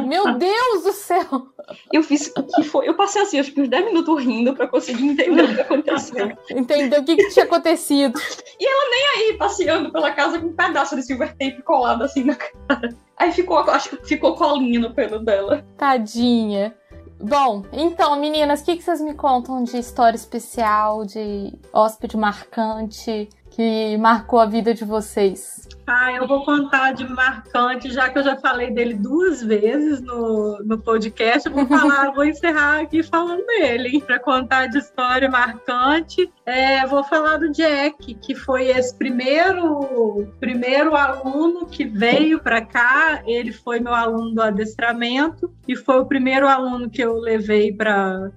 Meu Deus do céu! Eu fiz o que foi. Eu passei assim, acho que uns 10 minutos rindo pra conseguir entender o que aconteceu. Entendeu o que tinha acontecido. E ela nem aí, passeando pela casa com um pedaço de silver tape colado assim na cara. Aí ficou, acho que ficou colinha no pelo dela. Tadinha. Bom, então, meninas, o que vocês me contam de história especial, de hóspede marcante que marcou a vida de vocês? Eu vou contar de marcante, já que eu já falei dele 2 vezes no podcast, eu vou encerrar aqui falando dele, para contar de história marcante. Vou falar do Jack, que foi esse primeiro aluno que veio para cá. Ele foi meu aluno do adestramento e foi o primeiro aluno que eu levei para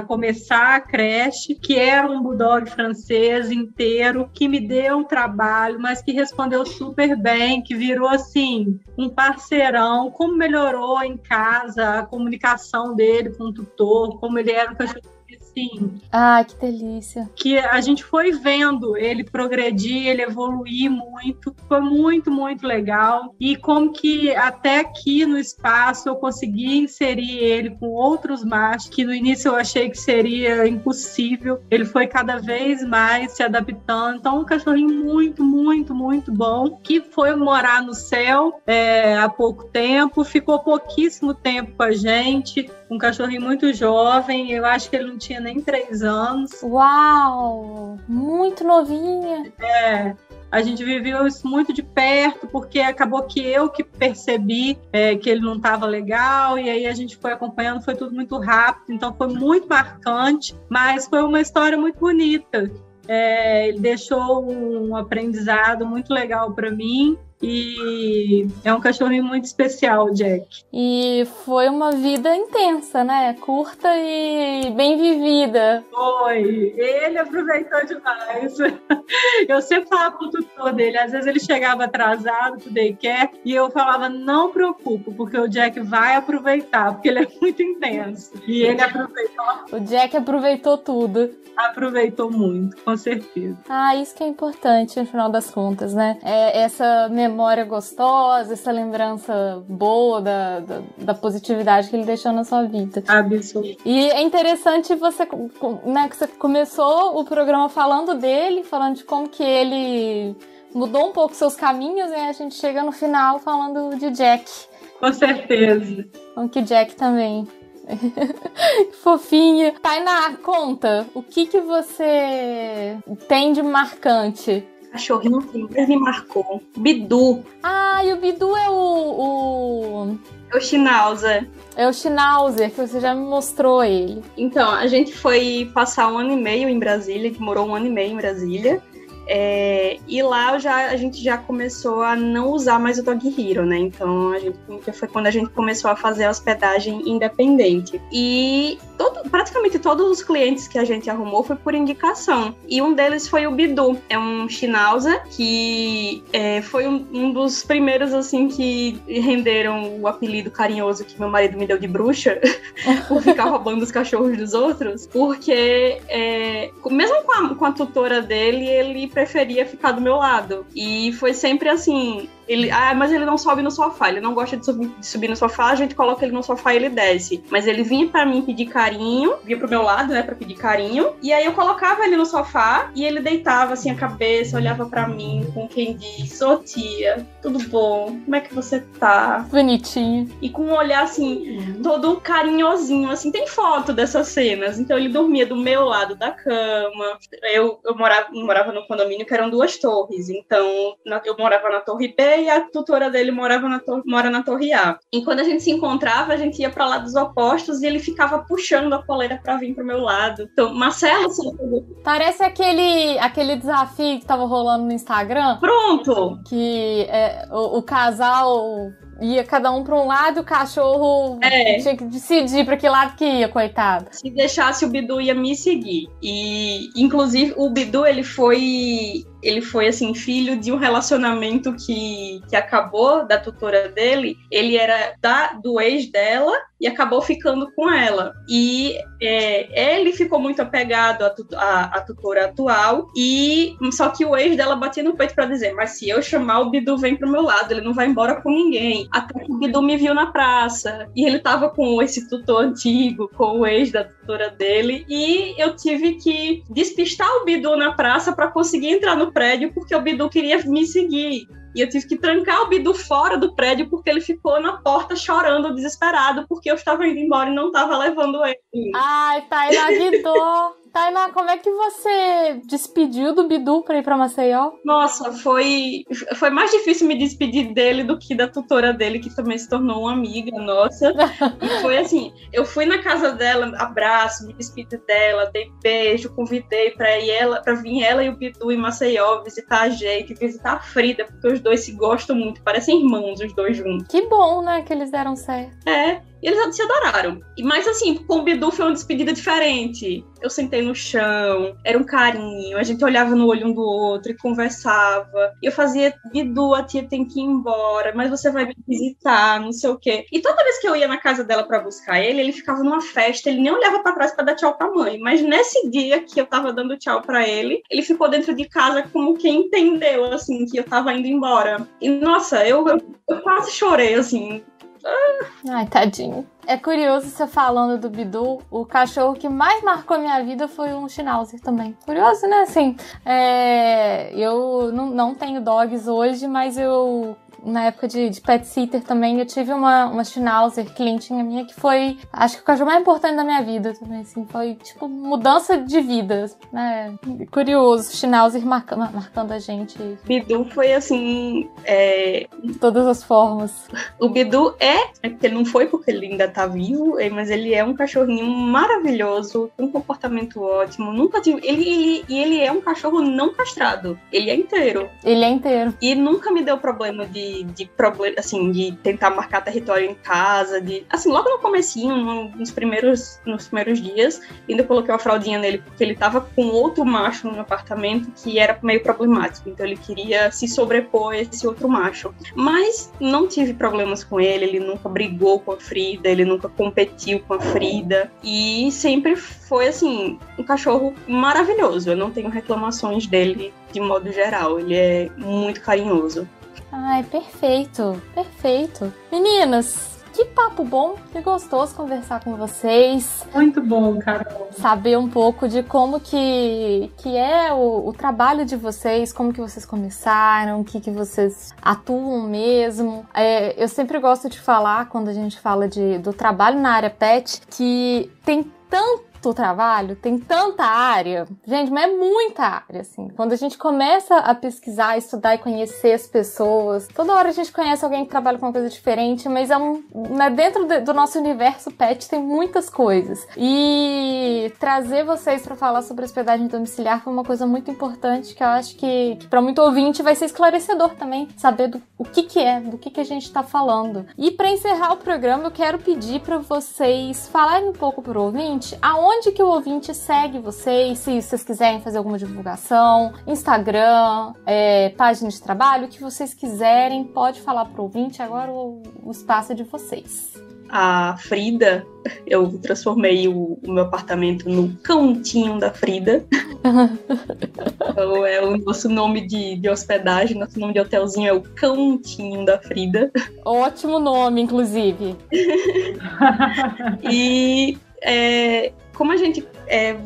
começar a creche, que era um bulldog francês inteiro, que me deu um trabalho, mas que respondeu super bem, que virou assim um parceirão, como melhorou em casa a comunicação dele com o tutor, como ele era um cachorro assim. Ah, que delícia. Que a gente foi vendo ele progredir, ele evoluir muito. Foi muito, muito legal. E como que até aqui no espaço eu consegui inserir ele com outros machos, que no início eu achei que seria impossível. Ele foi cada vez mais se adaptando. Então, um cachorrinho muito, muito, muito bom, que foi morar no céu há pouco tempo, ficou pouquíssimo tempo com a gente. Um cachorrinho muito jovem, eu acho que ele não tinha nem 3 anos. Uau! Muito novinha. A gente viveu isso muito de perto, porque acabou que eu que percebi que ele não estava legal, e aí a gente foi acompanhando, foi tudo muito rápido, então foi muito marcante, mas foi uma história muito bonita. Ele deixou um aprendizado muito legal para mim, e é um cachorrinho muito especial, Jack. E foi uma vida intensa, né? Curta e bem vivida. Foi. Ele aproveitou demais. Eu sempre falava pro tutor dele, às vezes ele chegava atrasado pro daycare, e eu falava, não preocupa, porque o Jack vai aproveitar, porque ele é muito intenso. E ele aproveitou. O Jack aproveitou tudo. Aproveitou muito, com certeza. Isso que é importante, no final das contas, né? Essa memória gostosa, essa lembrança boa da positividade que ele deixou na sua vida. Absolutamente. E é interessante você, né, que você começou o programa falando dele, falando de como que ele mudou um pouco seus caminhos, e a gente chega no final falando de Jack. Com certeza. Como que Jack também... Que fofinha. Tainá, conta, o que você tem de marcante? Cachorrinho que me marcou. Bidu. E o Bidu é o... É o Schnauzer. É o Schnauzer, que você já me mostrou ele. Então, a gente foi passar 1 ano e meio em Brasília, que morou 1 ano e meio em Brasília. E lá a gente já começou a não usar mais o Dog Hero, né? Então foi quando a gente começou a fazer a hospedagem independente. E praticamente todos os clientes que a gente arrumou foi por indicação. E um deles foi o Bidu. É um Schnauzer que foi um dos primeiros, assim, que renderam o apelido carinhoso que meu marido me deu de bruxa por ficar roubando os cachorros dos outros. Porque mesmo com a tutora dele, ele preferia ficar do meu lado. E foi sempre assim... mas ele não sobe no sofá, ele não gosta de subir no sofá, a gente coloca ele no sofá e ele desce. Mas ele vinha pra mim pedir carinho, vinha pro meu lado, né, pra pedir carinho, e aí eu colocava ele no sofá e ele deitava assim a cabeça, olhava pra mim com quem diz, tia, tudo bom? Como é que você tá? Bonitinho. E com um olhar assim, todo carinhosinho, assim, tem foto dessas cenas. Então ele dormia do meu lado da cama. Eu morava no condomínio que eram 2 torres, então eu morava na torre B B e a tutora dele mora na Torre A. E quando a gente se encontrava, a gente ia para lados opostos e ele ficava puxando a coleira para vir pro meu lado. Então, Marcelo... Parece aquele desafio que tava rolando no Instagram. Pronto! Que o casal... ia cada um pra um lado e o cachorro tinha que decidir pra que lado que ia, coitado. Se deixasse, o Bidu ia me seguir. E, inclusive, o Bidu, ele foi assim, filho de um relacionamento que acabou, da tutora dele. Ele era do ex dela e acabou ficando com ela. E ele ficou muito apegado à tutora atual, só que o ex dela batia no peito pra dizer, mas se eu chamar, o Bidu vem pro meu lado, ele não vai embora com ninguém. Até que o Bidu me viu na praça, e ele tava com esse tutor antigo, com o ex da tutora dele, e eu tive que despistar o Bidu na praça pra conseguir entrar no prédio, porque o Bidu queria me seguir. E eu tive que trancar o Bidu fora do prédio porque ele ficou na porta chorando, desesperado, porque eu estava indo embora e não estava levando ele. Ai, Tainá, que dor! Tainá, como é que você despediu do Bidu pra ir pra Maceió? Nossa, foi mais difícil me despedir dele do que da tutora dele, que também se tornou uma amiga nossa. E foi assim, eu fui na casa dela, abraço, me despedi dela, dei beijo, convidei pra vir ela e o Bidu em Maceió visitar a gente, visitar a Frida, porque os dois se gostam muito, parecem irmãos os dois juntos. Que bom, né, que eles deram certo. E eles se adoraram. Mas assim, com o Bidu foi uma despedida diferente. Eu sentei no chão, era um carinho, a gente olhava no olho um do outro e conversava. E eu fazia, Bidu, a tia tem que ir embora, mas você vai me visitar, não sei o quê. E toda vez que eu ia na casa dela pra buscar ele ficava numa festa, ele nem olhava pra trás pra dar tchau pra mãe. Mas nesse dia que eu tava dando tchau pra ele ficou dentro de casa como quem entendeu, assim, que eu tava indo embora. E, nossa, eu quase chorei, assim. Ai, tadinho. É curioso você falando do Bidu, o cachorro que mais marcou a minha vida foi um Schnauzer também. Curioso, né? Assim, eu não tenho dogs hoje, mas na época de pet sitter também, eu tive uma Schnauzer clientinha minha que foi, acho que o cachorro mais importante da minha vida também, assim, foi tipo mudança de vida, né? Curioso, Schnauzer marcando a gente. Bidu foi assim, de todas as formas. O Bidu porque ele não foi porque ele ainda tá vivo, mas ele é um cachorrinho maravilhoso, com um comportamento ótimo, nunca tive, ele é um cachorro não castrado, ele é inteiro. E nunca me deu problema de tentar marcar território em casa, logo no comecinho, nos primeiros dias, ainda coloquei uma fraldinha nele porque ele tava com outro macho no apartamento que era meio problemático, então ele queria se sobrepor a esse outro macho, mas não tive problemas com ele nunca brigou com a Frida, ele nunca competiu com a Frida, e sempre foi assim, um cachorro maravilhoso, eu não tenho reclamações dele de modo geral, ele é muito carinhoso. Ai, perfeito, perfeito. Meninas, que papo bom, que gostoso conversar com vocês. Muito bom, Carol. Saber um pouco de como que é o trabalho de vocês, como que vocês começaram, o que vocês atuam mesmo. Eu sempre gosto de falar, quando a gente fala do trabalho na área pet, que tem tanto trabalho, tem tanta área, gente, mas é muita área, assim. Quando a gente começa a pesquisar, estudar e conhecer as pessoas, toda hora a gente conhece alguém que trabalha com uma coisa diferente, mas dentro do nosso universo pet tem muitas coisas. E trazer vocês para falar sobre hospedagem domiciliar foi uma coisa muito importante, que eu acho que para muito ouvinte vai ser esclarecedor também, saber do que a gente tá falando. E para encerrar o programa, eu quero pedir para vocês falarem um pouco pro ouvinte aonde que o ouvinte segue vocês, se vocês quiserem fazer alguma divulgação, Instagram, página de trabalho, o que vocês quiserem, pode falar pro ouvinte, agora o espaço é de vocês. A Frida, eu transformei o meu apartamento no cantinho da Frida. Então é o nosso nome de hospedagem, nosso nome de hotelzinho é o cantinho da Frida. Ótimo nome, inclusive. E como a gente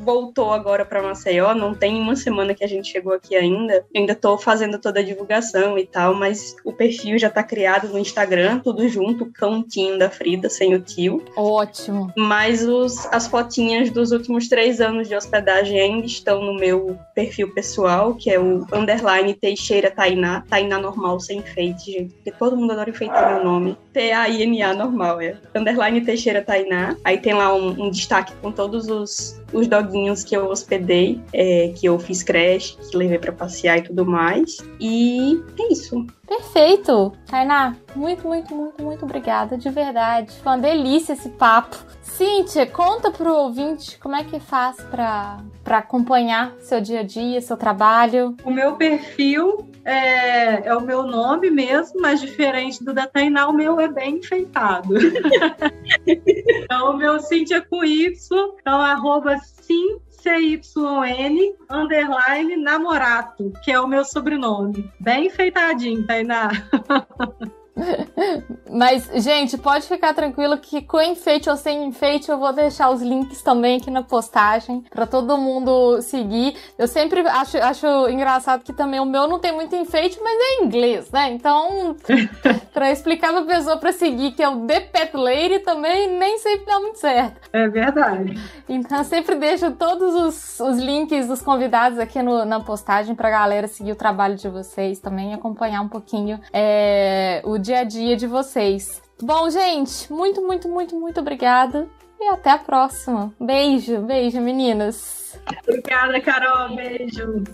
voltou agora para Maceió, não tem uma semana que a gente chegou aqui ainda. Eu ainda tô fazendo toda a divulgação e tal, mas o perfil já tá criado no Instagram, tudo junto, o cãozinho da Frida, sem o tio. Ótimo. Mas as fotinhas dos últimos 3 anos de hospedagem ainda estão no meu perfil pessoal, que é o _Teixeira Tainá. Tainá normal, sem enfeite, gente, porque todo mundo adora enfeitar meu nome. Taina normal, _Teixeira Tainá. Aí tem lá um destaque com todos os doguinhos que eu hospedei, que eu fiz creche, que levei pra passear e tudo mais. E é isso. Perfeito. Tainá, muito, muito, muito, muito obrigada, de verdade. Foi uma delícia esse papo. Cíntia, conta pro ouvinte como é que faz pra acompanhar seu dia a dia, seu trabalho. O meu perfil é o meu nome mesmo, mas diferente do da Tainá, o meu é bem enfeitado. Então, o meu Cíntia com Y, então @CYN_Namorato, que é o meu sobrenome. Bem enfeitadinho, Tainá. Mas, gente, pode ficar tranquilo que com enfeite ou sem enfeite eu vou deixar os links também aqui na postagem pra todo mundo seguir. Eu sempre acho engraçado que também o meu não tem muito enfeite, mas é em inglês, né? Então, pra explicar pra pessoa pra seguir que é o The Pet Lady também nem sempre dá muito certo. É verdade. Então, eu sempre deixo todos os links dos convidados aqui na postagem pra galera seguir o trabalho de vocês também e acompanhar um pouquinho o dia a dia de vocês. Bom, gente, muito, muito, muito, muito obrigada e até a próxima. Beijo, beijo, meninas. Obrigada, Carol. Beijo.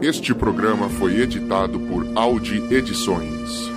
Este programa foi editado por Audi Edições.